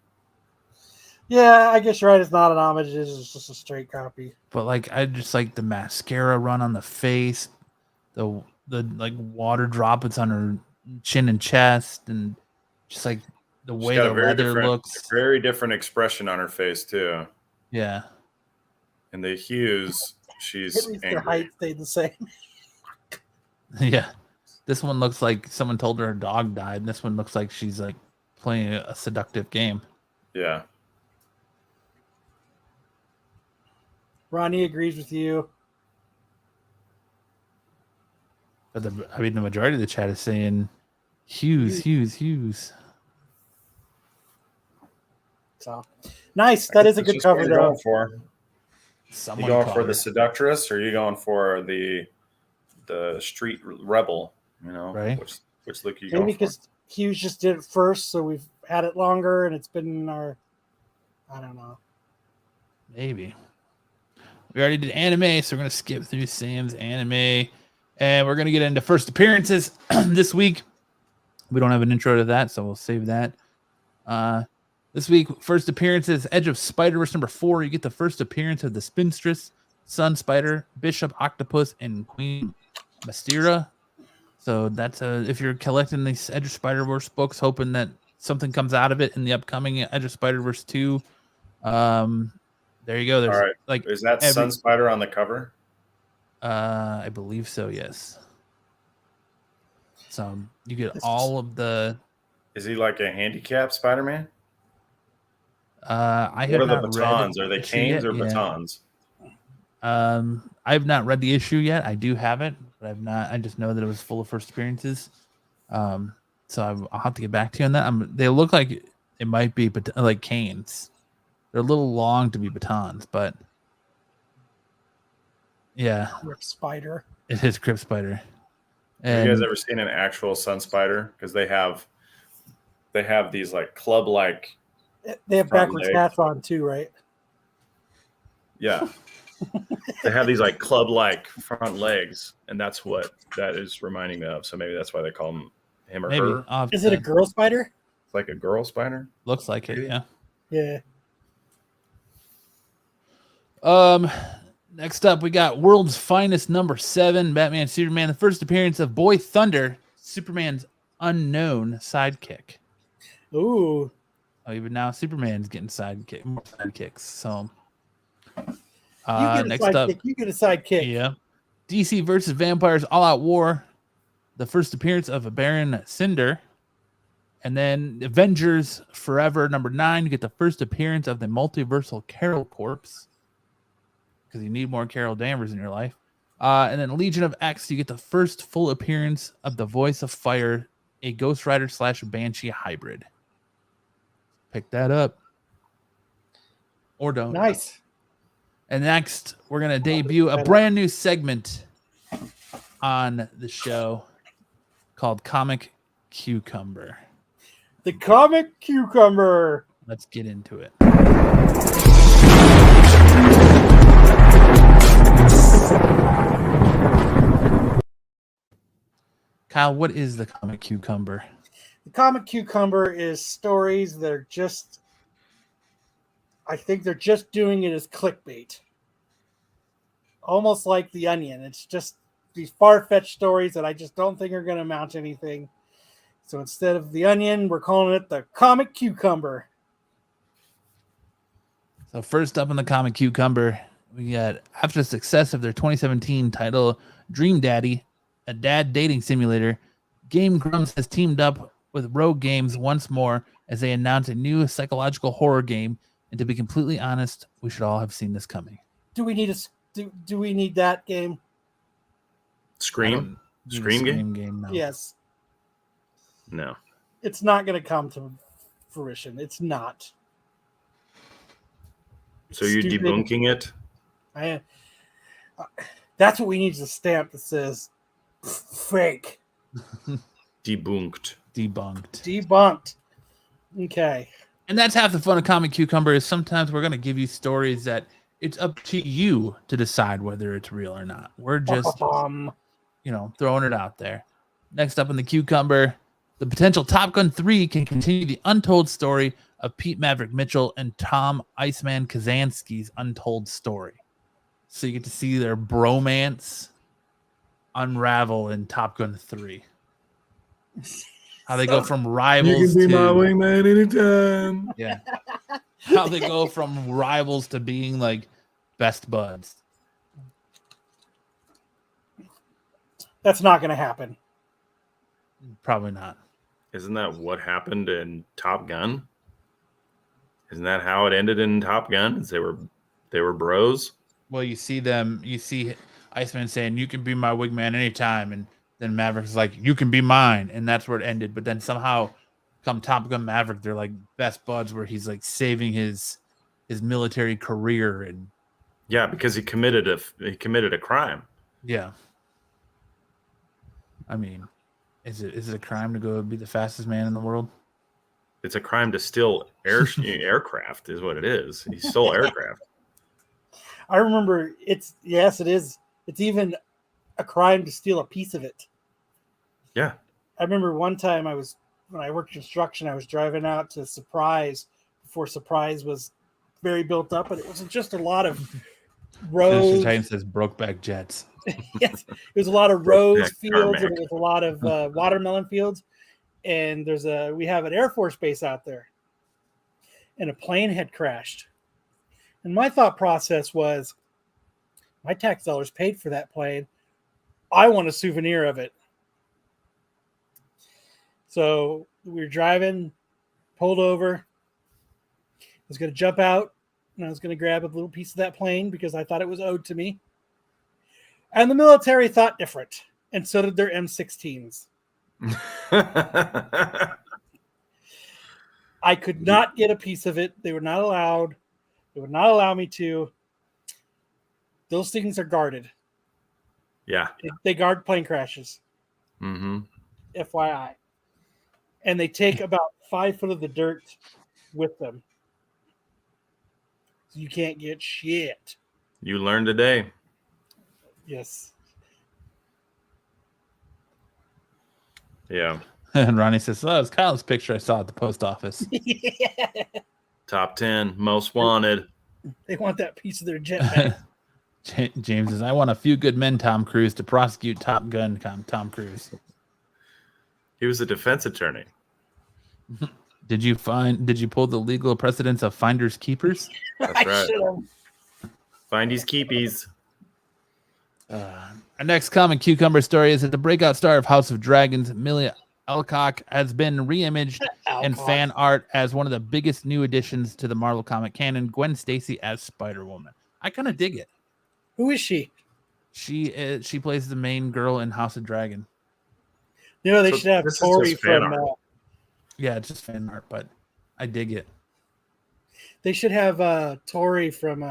Yeah, I guess you're right. It's not an homage. It's just a straight copy. But, like, I just like the mascara run on the face, the like water droplets on her chin and chest, and just like the way the leather looks. Very different expression on her face too. Yeah. And the Hughes, she's angry. Their height stayed the same. Yeah. This one looks like someone told her dog died, and this one looks like she's like playing a seductive game. Yeah. Ronnie agrees with you. But the majority of the chat is saying Hughes. So nice. That is a good cover, though. You going for the seductress, or are you going for the street rebel? You know, right? Which look you going for? Maybe because Hughes just did it first, so we've had it longer, and it's been our. I don't know. Maybe. We already did anime, so we're gonna skip through Sam's anime. And we're going to get into first appearances this week. We don't have an intro to that, so we'll save that. This week, first appearance is Edge of Spider-Verse number 4. You get the first appearance of the Spinstress, Sun Spider, Bishop Octopus, and Queen Mystera. So that's if you're collecting these Edge of Spider-Verse books, hoping that something comes out of it in the upcoming Edge of Spider-Verse 2. There you go. There's All right. Is that Sun Spider on the cover? I believe so, yes. So you get all of the. Is he like a handicap Spider-Man? I have what are the not batons? read Are they canes or batons? I have not read the issue yet. I do have it, but I've not. I just know that it was full of first appearances. So I'll have to get back to you on that. They look like it might be like canes. They're a little long to be batons, but yeah. Crypt Spider. It is Crypt Spider. Have you guys ever seen an actual Sun Spider? Because they have these like club-like. They have backwards hats on too, right? Yeah. They have these like club-like front legs, and that's what that is reminding me of. So maybe that's why they call him or her. Is it a girl spider? It's like a girl spider? Looks like it, yeah. Yeah. Next up, we got World's Finest number 7, Batman Superman, the first appearance of Boy Thunder, Superman's unknown sidekick. Ooh. Oh, even now Superman's getting more sidekicks. So next up, you get a sidekick. Yeah. DC versus Vampires All Out War, the first appearance of Baron Cinder. And then Avengers Forever number 9, you get the first appearance of the multiversal Carol Corpse. Because you need more Carol Danvers in your life. And then Legion of X, you get the first full appearance of the Voice of Fire, a Ghost Rider / Banshee hybrid. Pick that up. Or don't. Nice. And next, we're going to debut a brand new segment on the show called Comic Cucumber. The Comic Cucumber. Let's get into it. Kyle, what is the Comic Cucumber? The Comic Cucumber is stories that are just, I think they're just doing it as clickbait. Almost like The Onion. It's just these far-fetched stories that I just don't think are going to amount to anything. So instead of The Onion, we're calling it the Comic Cucumber. So first up in the Comic Cucumber, we got, after the success of their 2017 title, Dream Daddy, a dad dating simulator, Game Grumps has teamed up with Rogue Games once more as they announce a new psychological horror game. And to be completely honest, we should all have seen this coming. Do we need do we need that game? Scream game? No. Yes. No. It's not going to come to fruition. It's not. So you're debunking it? That's what we need, is a stamp that says fake. Debunked. Okay. And that's half the fun of Comic Cucumber, is sometimes we're going to give you stories that it's up to you to decide whether it's real or not. We're just, throwing it out there. Next up in the Cucumber, the potential Top Gun 3 can continue the untold story of Pete Maverick Mitchell and Tom Iceman Kazansky's untold story. So you get to see their bromance unravel in Top Gun 3. How they go from rivals to... You can be my wingman anytime. Yeah. How they go from rivals to being like best buds. That's not going to happen. Probably not. Isn't that what happened in Top Gun? Isn't that how it ended in Top Gun? They were bros. Well, you see Iceman saying, "You can be my wingman anytime," and then Maverick's like, "You can be mine," and that's where it ended. But then somehow, come Top Gun Maverick, they're like best buds, where he's like saving his military career. And yeah, because he committed a crime. Yeah. I mean, is it a crime to go be the fastest man in the world? It's a crime to steal aircraft, is what it is. He stole aircraft. I remember it is. It's even a crime to steal a piece of it. Yeah. I remember one time when I worked construction, I was driving out to Surprise for surprise was very built up, but it was just a lot of Tennessee roads. Titans says Brokeback Jets. Yes, it was a lot of rose Brokeback fields, and Tarmac. it was a lot of watermelon fields. And we have an Air Force base out there, and a plane had crashed. And my thought process was, my tax dollars paid for that plane. I want a souvenir of it. So we were driving, pulled over. I was going to jump out, and I was going to grab a little piece of that plane because I thought it was owed to me. And the military thought different, and so did their M16s. I could not get a piece of it. They were not allowed. They would not allow me to. Those things are guarded. Yeah. They guard plane crashes. Mm-hmm. FYI. And they take about 5 foot of the dirt with them. So you can't get shit. You learned today. Yes. Yeah. And Ronnie says, "Oh, it's Kyle's picture I saw at the post office." Top 10 most wanted. They want that piece of their jetpack. James says, "I want a few good men, Tom Cruise, to prosecute Top Gun, Tom Cruise." He was a defense attorney. Did you pull the legal precedence of finders keepers? That's I right. should have. Findies keepies. Our next comic cucumber story is that the breakout star of House of Dragons, Amelia Alcock, has been reimaged in fan art as one of the biggest new additions to the Marvel comic canon, Gwen Stacy as Spider-Woman. I kind of dig it. Who is she? She plays the main girl in House of Dragon. You know, they So should have this is Tori just fan from. art. Yeah, it's just fan art, but I dig it. They should have Tori from.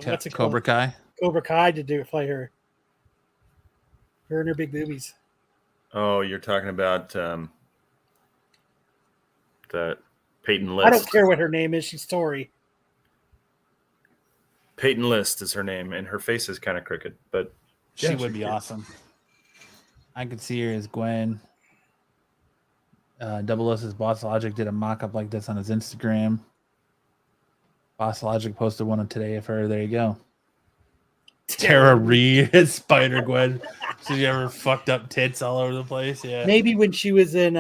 What's it Cobra called? Kai. Cobra Kai to play her. Her and her big boobies. Oh, you're talking about that Peyton List. I don't care what her name is. She's Tori. Peyton List is her name, and her face is kind of crooked, but She yeah, would be cute. awesome. I could see her as Gwen. Double S's Boss Logic did a mock-up like this on his Instagram. Boss Logic posted one today of her. There you go. Tara Reid as Spider-Gwen. She ever fucked up tits all over the place? Yeah. Maybe when she was in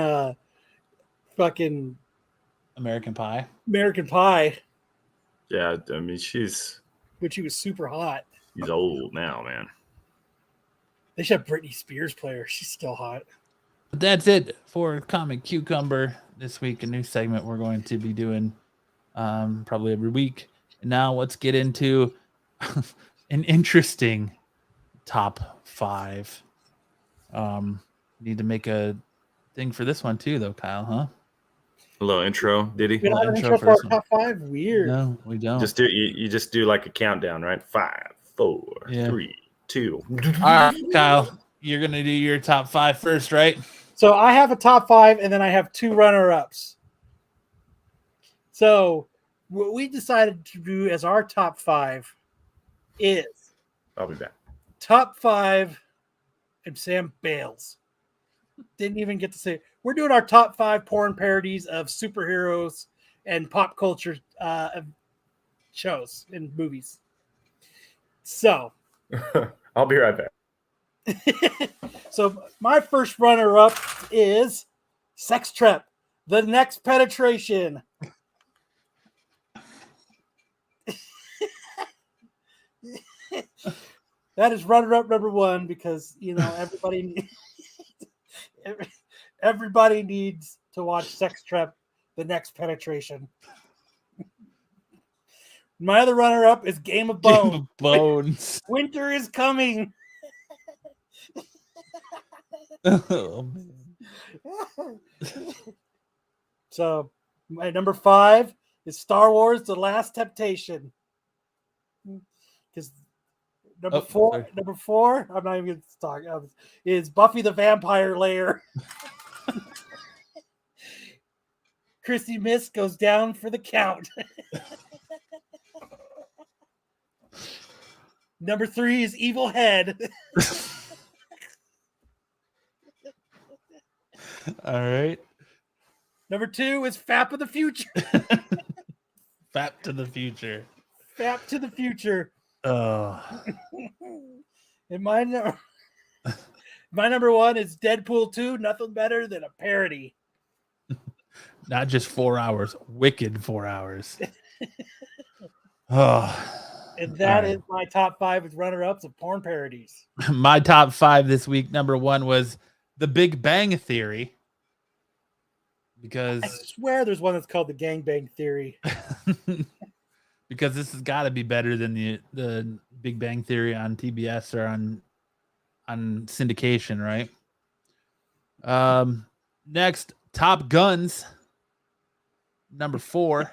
fucking American Pie. American Pie, Yeah, I mean, she's when she was super hot. old now, man. They should have Britney Spears play her. She's still hot. But that's it for Comic Cucumber this week. A new segment we're going to be doing probably every week. And now let's get into an interesting top 5. Need to make a thing for this one too, though, Kyle, huh? A little intro, did he? We don't have an intro intro for our first. top 5? Weird. No, we don't. Just do you just do like a countdown, right? 5, 4, Yeah. 3, 2. All right, Kyle, you're gonna do your top 5 first, right? So I have a top 5, and then I have 2 runner-ups. So what we decided to do as our top 5 is I'll be back. top 5, and Sam bails. Didn't even get to say. We're doing our top 5 porn parodies of superheroes and pop culture shows and movies. So, I'll be right back. so my first runner-up is Sex Trap, The Next Penetration. That is runner-up number 1 because, you know, everybody needs to watch Sex Trap, The Next Penetration. My other runner-up is Game of Bones. Game of Bones. Winter is coming. Oh, man. So my number 5 is Star Wars: The Last Temptation. Because number sorry. four, I'm not even going to talk. Is Buffy the Vampire Slayer. Chrissy Miss goes down for the count. Number 3 is Evil Head. All right. Number 2 is Fap of the Future. Fap to the future. Fap to the Future. Oh. And my number 1 is Deadpool 2. Nothing better than a parody. Not just 4 hours, wicked 4 hours. Oh. And that is my top 5 as runner-ups of porn parodies. My top 5 this week, number 1 was The Big Bang Theory. Because I swear there's one that's called The Gangbang Theory. Because this has got to be better than the Big Bang Theory on TBS or on syndication, right? Next, Top Guns. Number 4.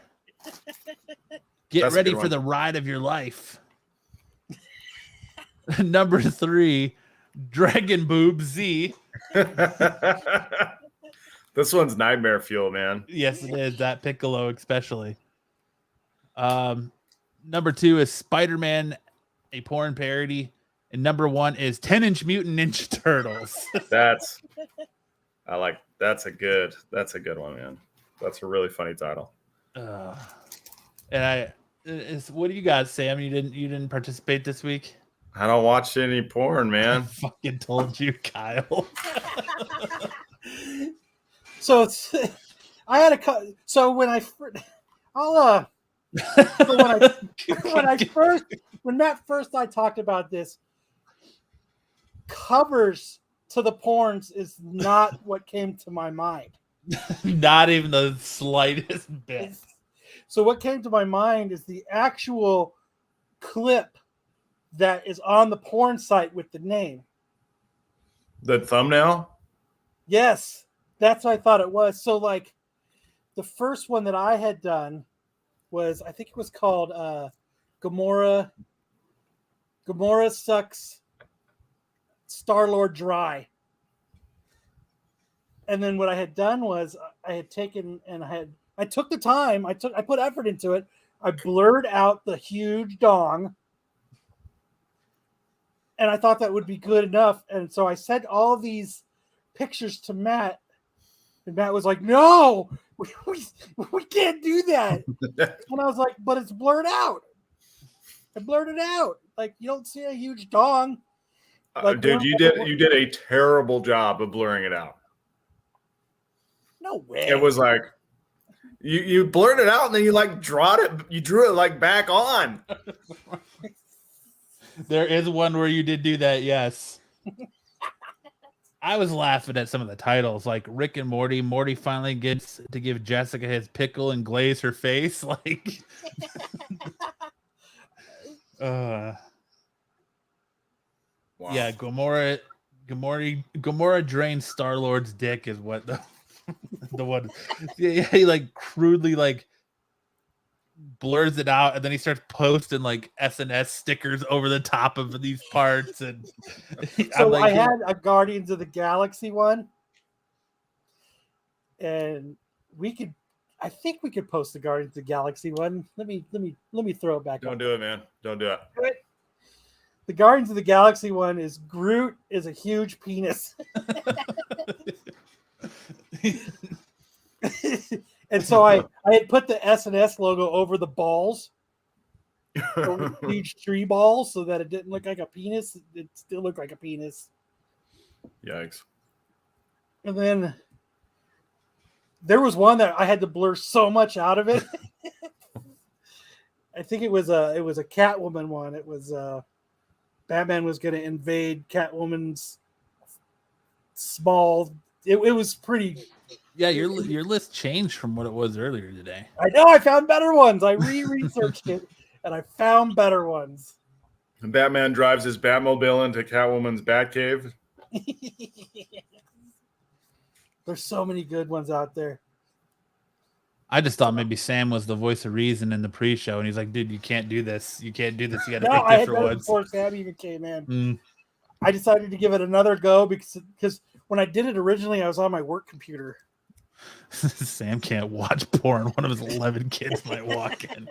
Get That's ready for the ride of your life. Number 3, Dragon Boob Z. This one's nightmare fuel, man. Yes, it is. That Piccolo especially. Number 2 is Spider-Man, a porn parody. And number 1 is 10-inch Mutant Ninja Turtles. That's a good one, man. That's a really funny title. And what do you guys, Sam? You didn't participate this week? I don't watch any porn, man. I fucking told you, Kyle. So I had a so when I I'll so when Matt first I talked about this, covers to the porns is not what came to my mind. Not even the slightest bit. So what came to my mind is the actual clip that is on the porn site with the name. The thumbnail? Yes, that's what I thought it was. So like the first one that I had done was, I think it was called Gamora Sucks Star-Lord Dry. And then what I had done was I had taken and I took the time, I put effort into it. I blurred out the huge dong. And I thought that would be good enough. And so I sent all these pictures to Matt. And Matt was like, no, we can't do that. And I was like, but it's blurred out. I blurred it out. Like, you don't see a huge dong. Like, dude, you did a terrible job of blurring it out. No way. It was like you blurred it out and then you like drew it like back on. There is one where you did do that, yes. I was laughing at some of the titles, like Rick and Morty. Morty finally gets to give Jessica his pickle and glaze her face. Like, Wow. Yeah, Gamora drains Star-Lord's dick is what the one. Yeah, he like crudely like blurs it out, and then he starts posting like SNS stickers over the top of these parts. And so like, I had a Guardians of the Galaxy one, and I think we could post the Guardians of the Galaxy one. Let me throw it back. Don't do it, man. Don't do it. The Guardians of the Galaxy one is Groot is a huge penis. And so I had put the SNS logo over the balls, over the huge tree balls, so that it didn't look like a penis. It still looked like a penis. Yikes. And then there was one that I had to blur so much out of it. I think it was a Catwoman one. It was Batman was going to invade Catwoman's small. It was pretty. Yeah, your list changed from what it was earlier today. I know. I found better ones. I researched it, and I found better ones. And Batman drives his Batmobile into Catwoman's Batcave. There's so many good ones out there. I just thought maybe Sam was the voice of reason in the pre-show, and he's like, "Dude, you can't do this. You can't do this. You got to pick different ones." Before Sam even came in, I decided to give it another go because when I did it originally, I was on my work computer. Sam can't watch porn. One of his 11 kids might walk in.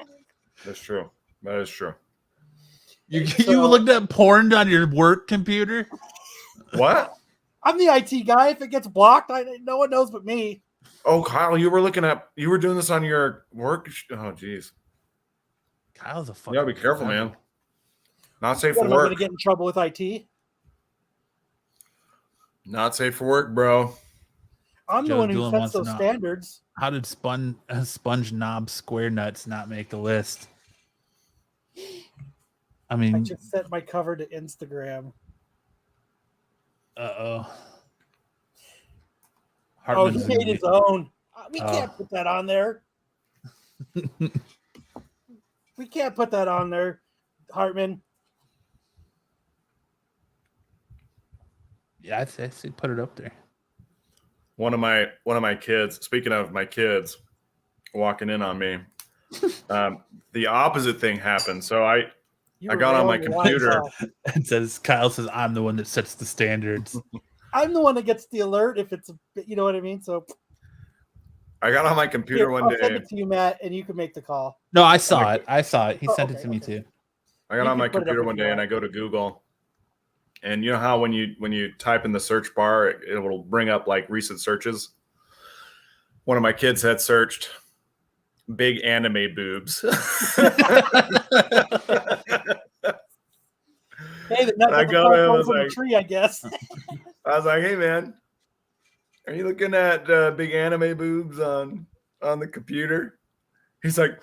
That's true. That is true. You looked at porn on your work computer? What? I'm the IT guy. If it gets blocked, no one knows but me. Oh, Kyle, you were doing this on your work. Oh, geez. Kyle's a fucking. You gotta be careful, man. Not safe What, for am I going work. to get in trouble with IT? Not safe for work, bro. I'm the Joe one who Doolin sets wants to those know, standards. how did Sponge Knob Square Nuts not make the list? I mean, I just set my cover to Instagram. oh, He made his own. We can't put that on there. We can't put that on there, Hartman. Yeah, I'd say put it up there. One of my kids, speaking of my kids walking in on me, the opposite thing happened. So I got on my computer. It says, Kyle says, I'm the one that sets the standards. I'm the one that gets the alert if it's, you know what I mean? So I got on my computer one day. I'll send it to you, Matt, and you can make the call. No, I saw it. He sent it to me too. I got on my computer one day and I go to Google. And you know how when you type in the search bar, it will bring up like recent searches. One of my kids had searched big anime boobs. Hey, I go to him, I was like, tree, I guess. I was like, hey man, are you looking at big anime boobs on the computer? He's like,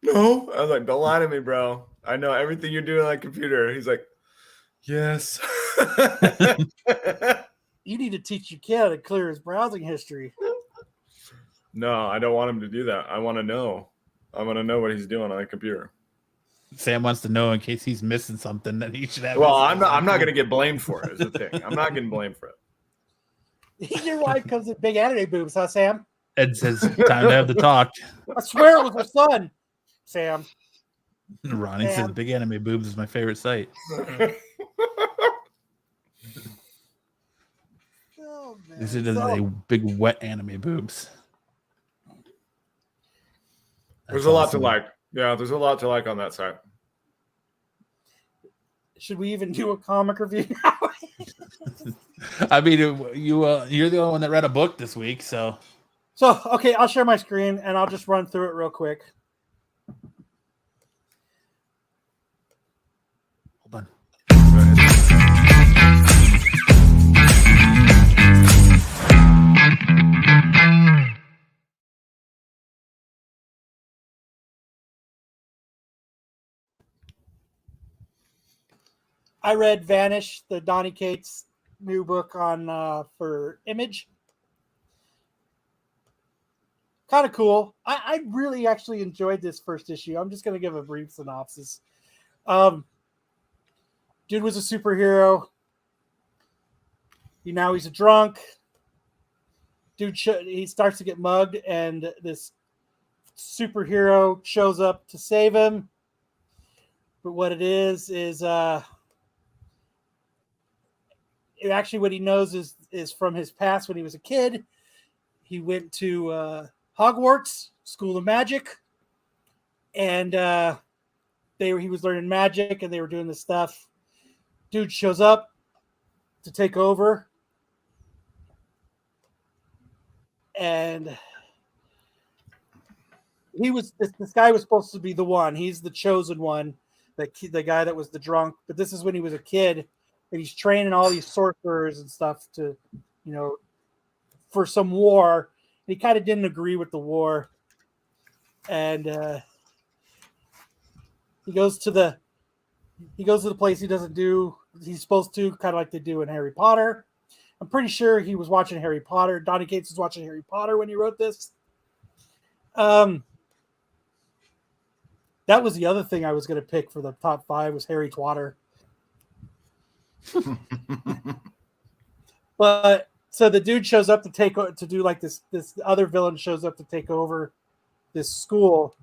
no. I was like, don't lie to me, bro. I know everything you're doing on that computer. He's like, yes. You need to teach your kid how to clear his browsing history. No, I don't want him to do that. I want to know. I want to know what he's doing on the computer. Sam wants to know in case he's missing something that he should have. Well, I'm not going to get blamed for it. Is the thing. I'm not getting blamed for it. Your wife comes with big anime boobs, huh, Sam? Ed says, time to have the talk. I swear it was her son, Sam. Ronnie says, big anime boobs is my favorite site. Oh, man. This is a big wet anime boobs. There's a lot to like. Yeah, there's a lot to like on that site. Should we even do a comic review now? I mean, you're the only one that read a book this week, so. So, okay, I'll share my screen and I'll just run through it real quick. Hold on. I read Vanish, the Donny Cates new book on for Image. Kind of cool. I really actually enjoyed this first issue. I'm just going to give a brief synopsis. Dude was a superhero. Now he's a drunk. Dude, he starts to get mugged, and this superhero shows up to save him. But what it is actually what he knows is from his past when he was a kid. He went to Hogwarts, School of Magic, and he was learning magic, and they were doing this stuff. Dude shows up to take over, and this guy was supposed to be the one. He's the chosen one, the guy that was the drunk. But this is when he was a kid, and he's training all these sorcerers and stuff to, for some war. He kind of didn't agree with the war, and he goes to the place he's supposed to, kind of like they do in Harry Potter. I'm pretty sure he was watching Harry Potter. Donny Cates was watching Harry Potter when he wrote this. That was the other thing I was going to pick for the top 5 was Harry Twatter. But so the dude shows up to do like this other villain shows up to take over this school,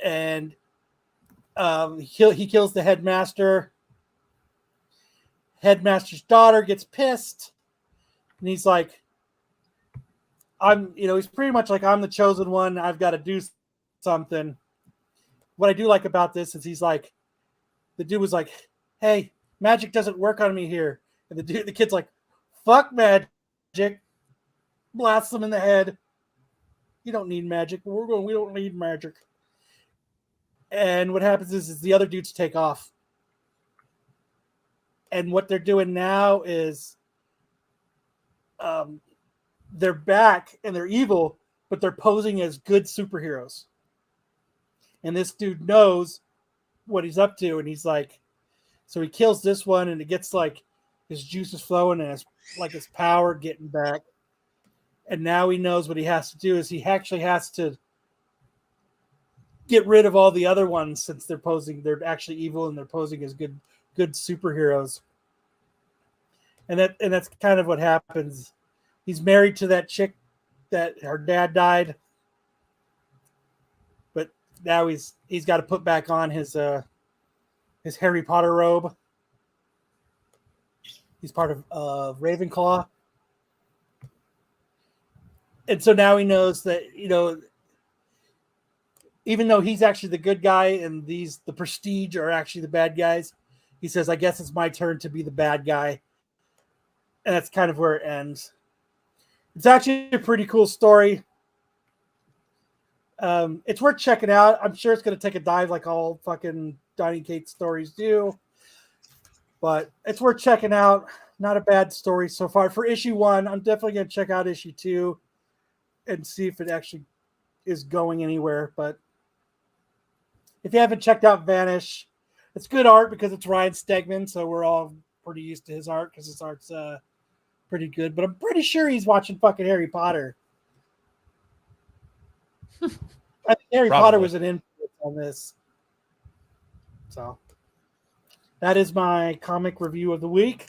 and he kills the headmaster. Headmaster's daughter gets pissed, and he's like, he's pretty much like, I'm the chosen one. I've got to do something. What I do like about this is he's like, the dude was like, hey, magic doesn't work on me here. And the kid's like, fuck magic. blasts him in the head. You don't need magic. We don't need magic. And what happens is the other dudes take off. And what they're doing now is they're back and they're evil, but they're posing as good superheroes. And this dude knows what he's up to, and he's like, so he kills this one, and it gets like his juices flowing and his power getting back. And now he knows what he has to do is he actually has to get rid of all the other ones since they're actually evil and they're posing as good superheroes. And that's kind of what happens. He's married to that chick that her dad died, but now he's got to put back on his Harry Potter robe. He's part of Ravenclaw. And so now he knows that, even though he's actually the good guy and the Prestige are actually the bad guys, he says, I guess it's my turn to be the bad guy. And that's kind of where it ends. It's actually a pretty cool story. It's worth checking out. I'm sure it's going to take a dive like all fucking Donnie Kate stories do. But it's worth checking out. Not a bad story so far. For issue 1, I'm definitely going to check out issue 2 and see if it actually is going anywhere. But if you haven't checked out Vanish, it's good art because it's Ryan Stegman, so we're all pretty used to his art because his art's pretty good. But I'm pretty sure he's watching fucking Harry Potter. I think Harry Potter was an influence on this. So that is my comic review of the week.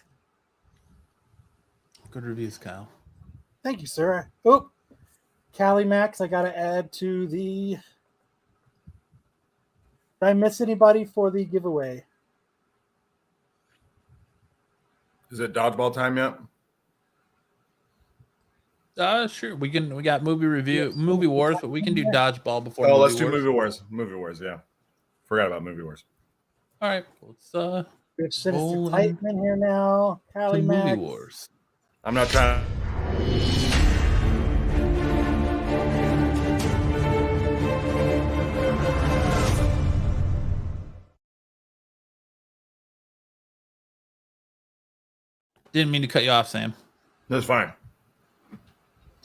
Good reviews, Kyle. Thank you, sir. Oh, Callie Max, I got to add to the... Did I miss anybody for the giveaway? Is it dodgeball time yet? Sure. We got movie review, movie wars, but we can do dodgeball before. Oh, let's do movie wars. Movie wars, yeah. Forgot about movie wars. All right, let's Rich Citizen Titan here now. Callie Max. Movie wars. I'm not trying. Didn't mean to cut you off, Sam. That's fine.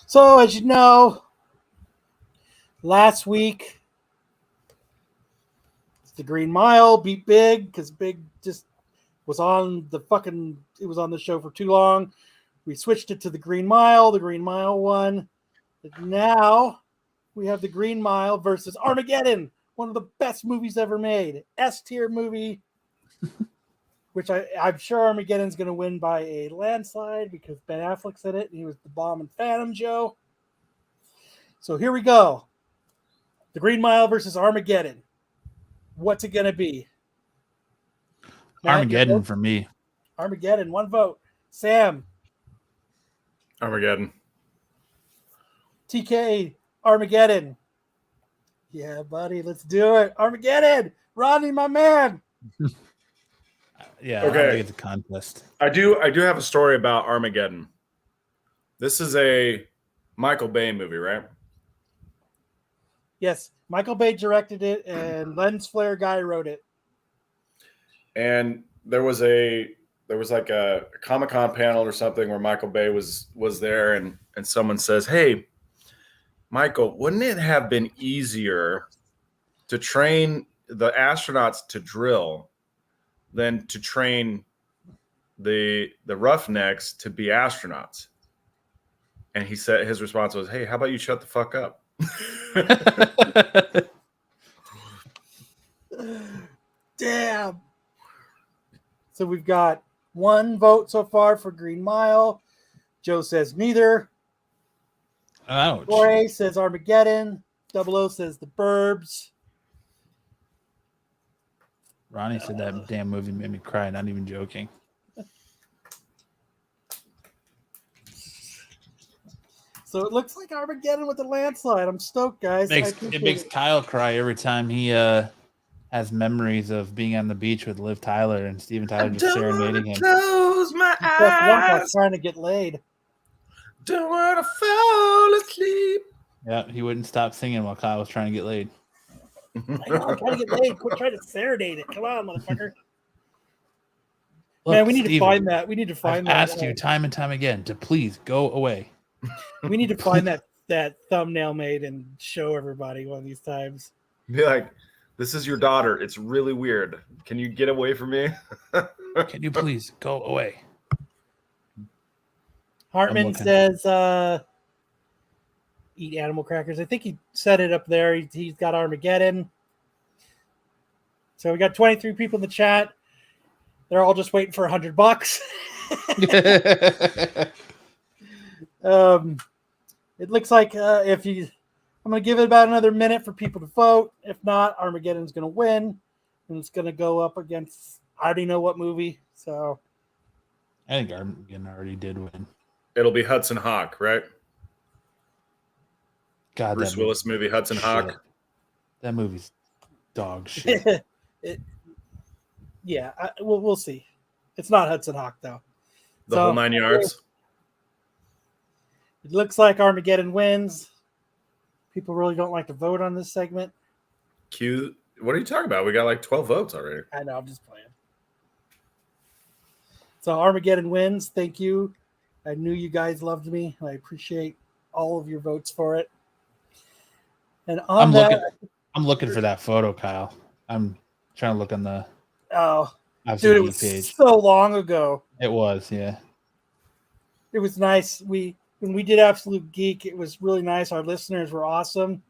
So, as you know, last week, the Green Mile beat Big because Big just was on it was on the show for too long. We switched it to the Green Mile. The Green Mile won. And now we have the Green Mile versus Armageddon, one of the best movies ever made. S-tier movie, which I'm sure Armageddon's going to win by a landslide because Ben Affleck's in it and he was the bomb in Phantom Joe. So here we go. The Green Mile versus Armageddon. What's it going to be? Armageddon for me. Armageddon, 1 vote. Sam. Armageddon. TK, Armageddon. Yeah, buddy, let's do it. Armageddon. Rodney, my man. Yeah, okay. I don't think it's a contest. I do have a story about Armageddon. This is a Michael Bay movie, right? Yes, Michael Bay directed it, and Lens Flare guy wrote it. And there was like a Comic-Con panel or something where Michael Bay was there, and someone says, "Hey, Michael, wouldn't it have been easier to train the astronauts to drill than to train the roughnecks to be astronauts?" And he said his response was, "Hey, how about you shut the fuck up?" Damn. So we've got 1 vote so far for Green Mile. Joe says neither. Ouch. Jorge says Armageddon. 00 says The Burbs. Ronnie said that damn movie made me cry, not even joking. So it looks like Armageddon with a landslide. I'm stoked, guys. It makes Kyle cry every time he has memories of being on the beach with Liv Tyler and Steven Tyler just serenading him. Close my I was eyes. trying to get laid. Don't want to fall asleep. Yeah, he wouldn't stop singing while Kyle was trying to get laid. I know, I'm trying to get laid. Quit trying to serenade it. Come on, motherfucker. Look, Man, we need to Steven, find that. We need to find I've that. asked you time and time again to please go away. We need to find that thumbnail made and show everybody one of these times. Be like, this is your daughter. It's really weird. Can you get away from me? Can you please go away? Hartman says, eat animal crackers. I think he said it up there. He's got Armageddon. So we got 23 people in the chat. They're all just waiting for $100. It looks like I'm going to give it about another minute for people to vote. If not, Armageddon's going to win, and it's going to go up against I already know what movie. So I think Armageddon already did win. It'll be Hudson Hawk, right? God, Bruce Willis movie Hudson Hawk. That movie's dog shit. Yeah, we'll see. It's not Hudson Hawk though. The whole 9 yards. It looks like Armageddon wins. People really don't like to vote on this segment. What are you talking about? We got like 12 votes already. I know, I'm just playing. So Armageddon wins. Thank you. I knew you guys loved me. I appreciate all of your votes for it. And I'm looking for that photo, Kyle. I'm trying to look on the dude, it was page. So long ago. It was, yeah. It was nice. When we did Absolute Geek, it was really nice. Our listeners were awesome.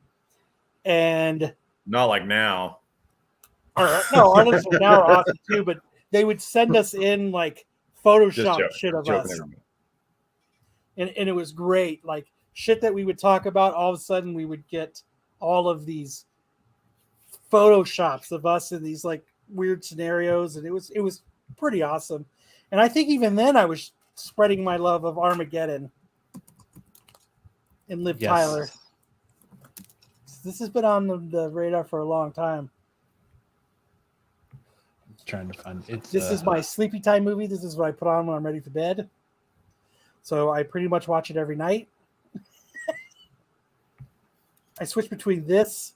And not like now. Our listeners now are awesome too, but they would send us in like Photoshop shit of us. And it was great. Like shit that we would talk about, all of a sudden we would get all of these Photoshops of us in these like weird scenarios, and it was pretty awesome. And I think even then I was spreading my love of Armageddon and Liv Tyler. This has been on the radar for a long time. I'm trying to find it. This is my sleepy time movie. This is what I put on when I'm ready for bed. So I pretty much watch it every night. I switch between this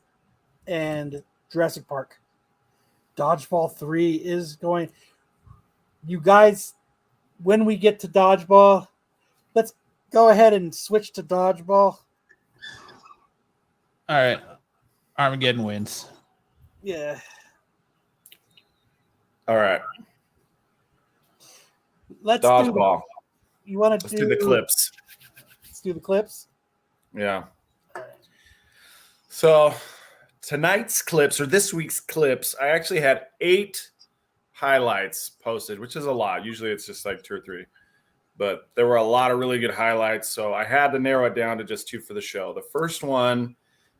and Jurassic Park. Dodgeball 3 is going. You guys, when we get to Dodgeball, let's go ahead and switch to Dodgeball. All right. Armageddon wins. Yeah. All right. Let's Dodgeball. You want to do the clips? Let's do the clips. Yeah. So tonight's clips, or this week's clips, I actually had 8 highlights posted, which is a lot. Usually it's just like 2 or 3. But there were a lot of really good highlights, so I had to narrow it down to just 2 for the show. The first one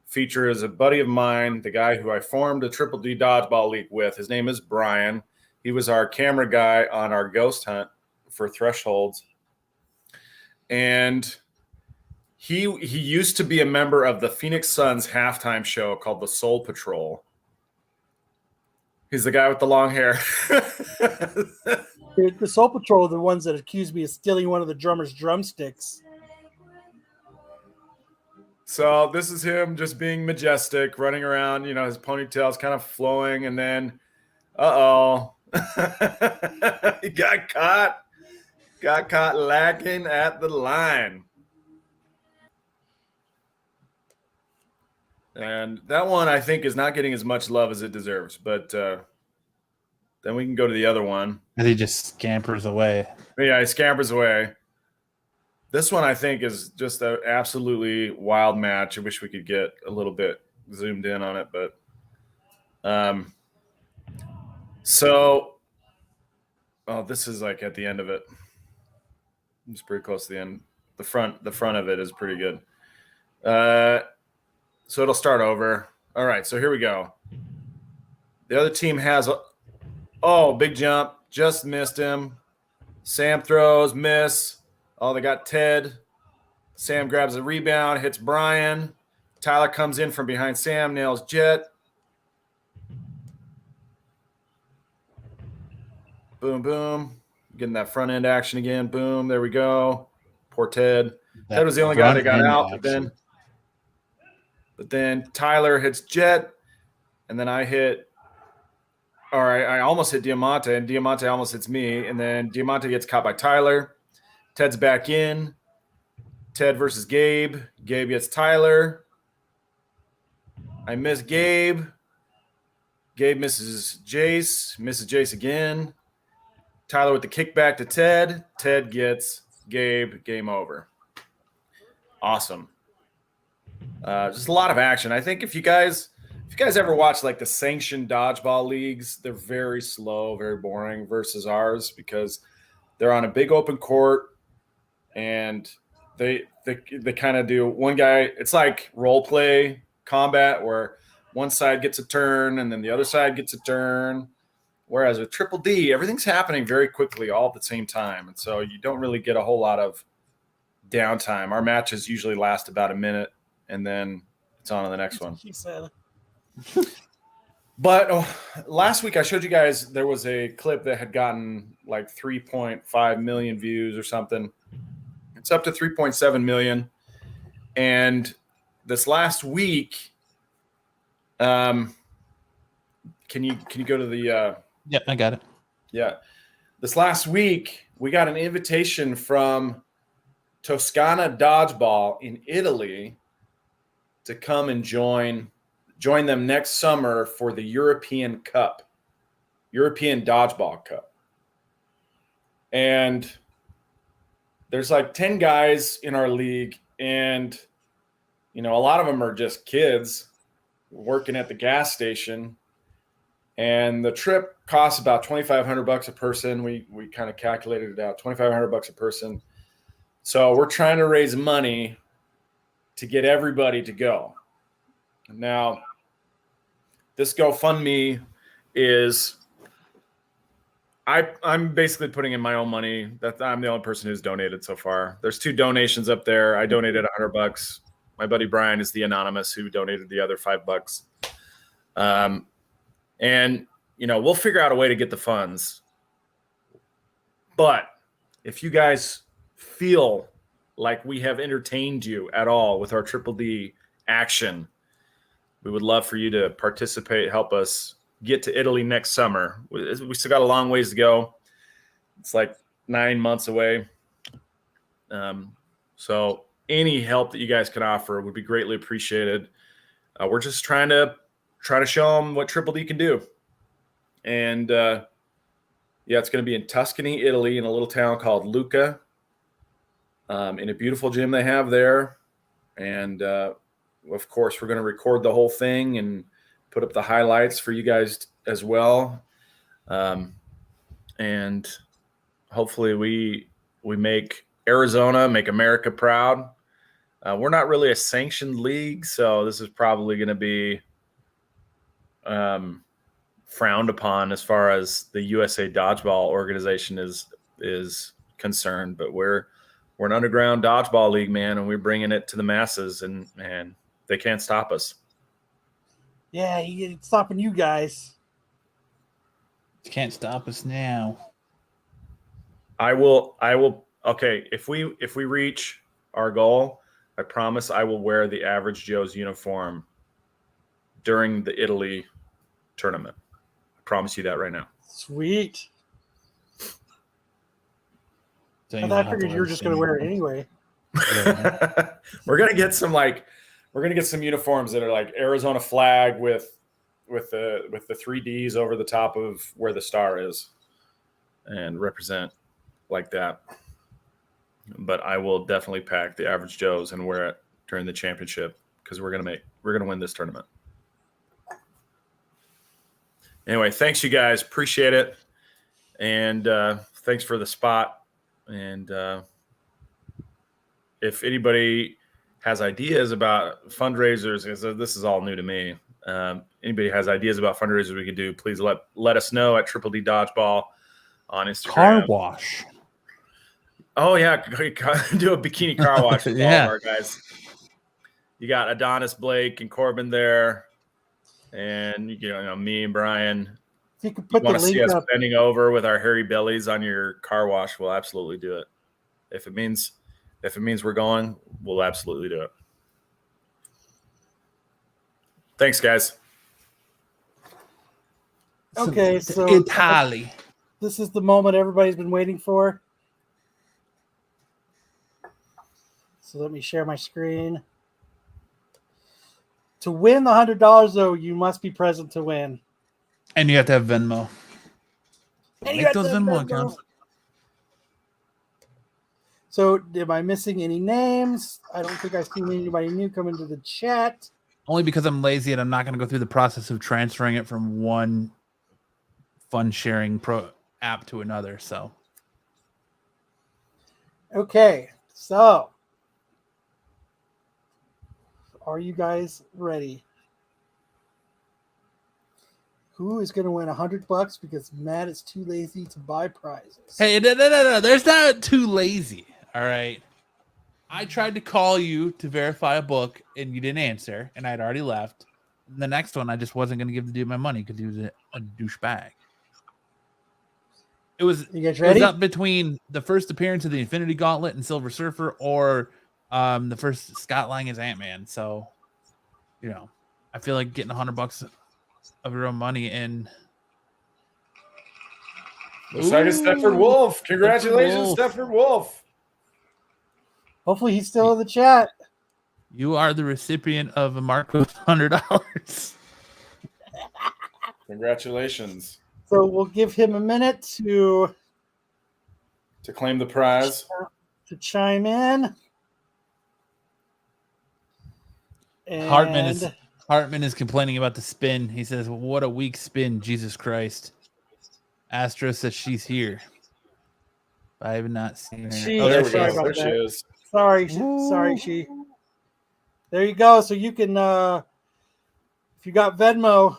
features a buddy of mine, the guy who I formed a Triple D Dodgeball League with. His name is Brian. He was our camera guy on our ghost hunt for Thresholds. And he used to be a member of the Phoenix Suns halftime show called the Soul Patrol. He's the guy with the long hair. The Soul Patrol are the ones that accused me of stealing one of the drummer's drumsticks. So this is him just being majestic, running around, his ponytail's kind of flowing, and then, he got caught lacking at the line. And that one, I think, is not getting as much love as it deserves. But then we can go to the other one. And he just scampers away. Yeah, he scampers away. This one, I think, is just an absolutely wild match. I wish we could get a little bit zoomed in on it. But this is like at the end of it. It's pretty close to the end. The front of it is pretty good. So it'll start over. All right, so here we go. The other team has big jump. Just missed him. Sam throws, miss. Oh, they got Ted. Sam grabs a rebound, hits Brian. Tyler comes in from behind Sam, nails Jet. Boom, boom. Getting that front end action again. Boom, there we go. Poor Ted. Ted was the only guy that got out, but then Tyler hits Jet, and then I hit, I almost hit Diamante, and Diamante almost hits me, and then Diamante gets caught by Tyler. Ted's back in. Ted versus Gabe. Gabe gets Tyler. I miss Gabe. Gabe misses Jace again. Tyler with the kickback to Ted. Ted gets Gabe. Game over. Awesome. Just a lot of action. I think if you guys ever watch like the sanctioned dodgeball leagues, they're very slow, very boring versus ours because they're on a big open court and they kind of do one guy. It's like role play combat where one side gets a turn and then the other side gets a turn. Whereas with Triple D, everything's happening very quickly all at the same time. And so you don't really get a whole lot of downtime. Our matches usually last about a minute and then it's on to the next one. But last week I showed you guys there was a clip that had gotten like 3.5 million views or something. It's up to 3.7 million. And this last week, can you go to the Yep, I got it. Yeah. This last week, we got an invitation from Toscana Dodgeball in Italy to come and join them next summer for the European Cup, European Dodgeball Cup. And there's like 10 guys in our league, and a lot of them are just kids working at the gas station. And the trip costs about $2,500 a person. We kind of calculated it out, $2,500 a person. So we're trying to raise money to get everybody to go. Now, this GoFundMe is I'm basically putting in my own money. That I'm the only person who's donated so far. There's 2 donations up there. I donated $100. My buddy Brian is the anonymous who donated the other $5. And we'll figure out a way to get the funds. But if you guys feel like we have entertained you at all with our Triple D action, we would love for you to participate, help us get to Italy next summer. We still got a long ways to go. It's like 9 months away. So any help that you guys can offer would be greatly appreciated. We're just trying to show them what Triple D can do. And it's going to be in Tuscany, Italy, in a little town called Lucca, in a beautiful gym they have there. And of course, we're going to record the whole thing and put up the highlights for you guys as well. And hopefully we make Arizona, make America proud. We're not really a sanctioned league, so this is probably going to be frowned upon as far as the USA Dodgeball organization is concerned. But we're an underground dodgeball league, man, and we're bringing it to the masses, and they can't stop us. Yeah, it's stopping you guys. Can't stop us now. I will. Okay, if we reach our goal, I promise I will wear the Average Joe's uniform during the Italy tournament. I promise you that right now. Sweet. So I figured you were just going to wear it anyway. We're gonna get some uniforms that are like Arizona flag with the 3Ds over the top of where the star is, and represent like that. But I will definitely pack the Average Joe's and wear it during the championship because we're gonna win this tournament. Anyway, thanks you guys, appreciate it, and thanks for the spot. And if anybody has ideas about fundraisers, because this is all new to me, anybody has ideas about fundraisers we could do, please let us know at Triple D Dodgeball on Instagram. Car wash. Oh yeah, do a bikini car wash with all of our guys. You got Adonis, Blake, and Corbin there, and me and Brian. If you could put the link see us up. bending over with our hairy bellies on your car wash, we'll absolutely do it. If it means If it means we're going, we'll absolutely do it. Thanks, guys. Okay, so Italy. This is the moment everybody's been waiting for. So let me share my screen. To win the $100, though, you must be present to win. And you have to have Venmo. Make those Venmo accounts. So, am I missing any names? I don't think I've seen anybody new come into the chat. Only because I'm lazy and I'm not going to go through the process of transferring it from one fun sharing app to another. So, okay. So, are you guys ready? Who is going to win $100 because Matt is too lazy to buy prizes? Hey, no. There's not too lazy. All right. I tried to call you to verify a book and you didn't answer, and I had already left. And the next one, I just wasn't going to give the dude my money because he was a douchebag. It was up between the first appearance of the Infinity Gauntlet and Silver Surfer or the first Scott Lang as Ant-Man. So, I feel like getting $100 of your own money and Second, Stepford Wolf. Congratulations, Stepford Wolf. Hopefully he's still in the chat. You are the recipient of a Marco's $100. Congratulations. So we'll give him a minute to claim the prize. To chime in. And Hartman is complaining about the spin. He says, "What a weak spin, Jesus Christ." Astro says she's here. I have not seen her. There she is. Sorry, she. There you go. So you can, if you got Venmo,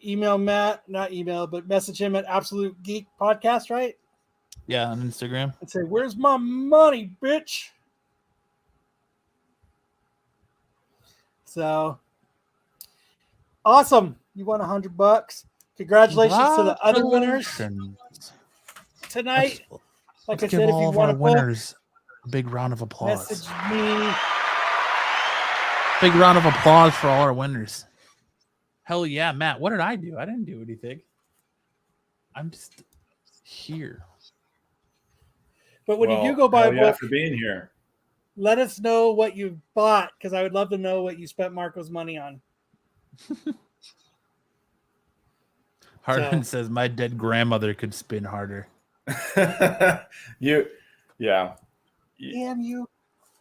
email Matt, not email, but message him at Absolute Geek Podcast, right? Yeah, on Instagram. And say, "Where's my money, bitch?" So awesome. You won $100. Congratulations to the other winners tonight. Like I said, if you want to winners a big round of applause. Message me. Big round of applause for all our winners. Hell yeah, Matt. What did I do? I didn't do anything. I'm just here. But when you do go buy a book, for being here, let us know what you bought, because I would love to know what you spent Marco's money on. Harden says my dead grandmother could spin harder. Damn you,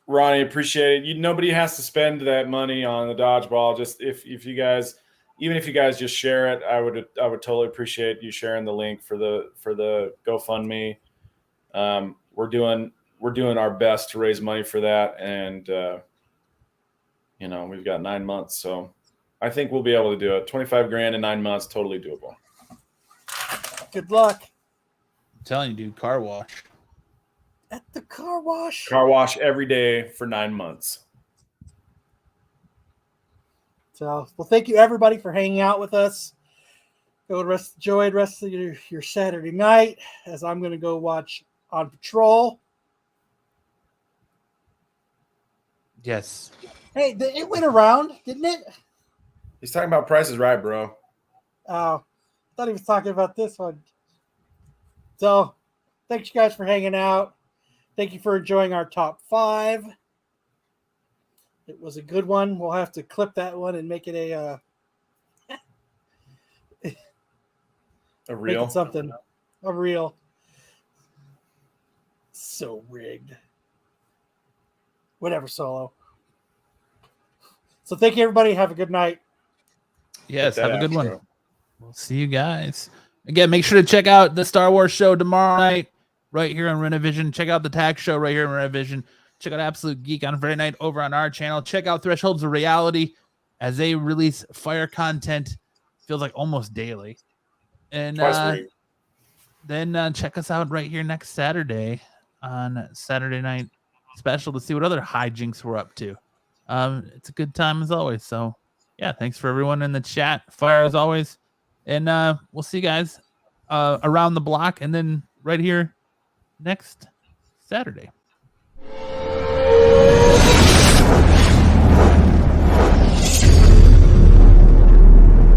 Ronnie. Appreciate it. Nobody has to spend that money on the dodgeball. Just if you guys, even if you guys just share it, I would totally appreciate you sharing the link for the GoFundMe. We're doing our best to raise money for that, and we've got 9 months, so I think we'll be able to do it. $25,000 in 9 months, totally doable. Good luck. I'm telling you, dude, car wash. At the car wash. Car wash every day for 9 months. So, well, thank you everybody for hanging out with us. Enjoy the rest of your Saturday night, as I'm going to go watch On Patrol. Yes. Hey, it went around, didn't it? He's talking about Price is Right, bro. Oh, I thought he was talking about this one. So, thanks you guys for hanging out. Thank you for enjoying our top 5. It was a good one. We'll have to clip that one and make it a reel. Something. A reel. So rigged. Whatever, Solo. So thank you, everybody. Have a good night. Yes, have a good one. We'll see you guys. Again, make sure to check out the Star Wars show tomorrow night right here on Renovision. Check out the Tax show right here on Renovision. Check out Absolute Geek on Friday night over on our channel. Check out Thresholds of Reality as they release fire content. Feels like almost daily. And then check us out right here next Saturday on Saturday Night Special to see what other hijinks we're up to. It's a good time as always. So, yeah, thanks for everyone in the chat. Fire as always. And we'll see you guys around the block and then right here next Saturday.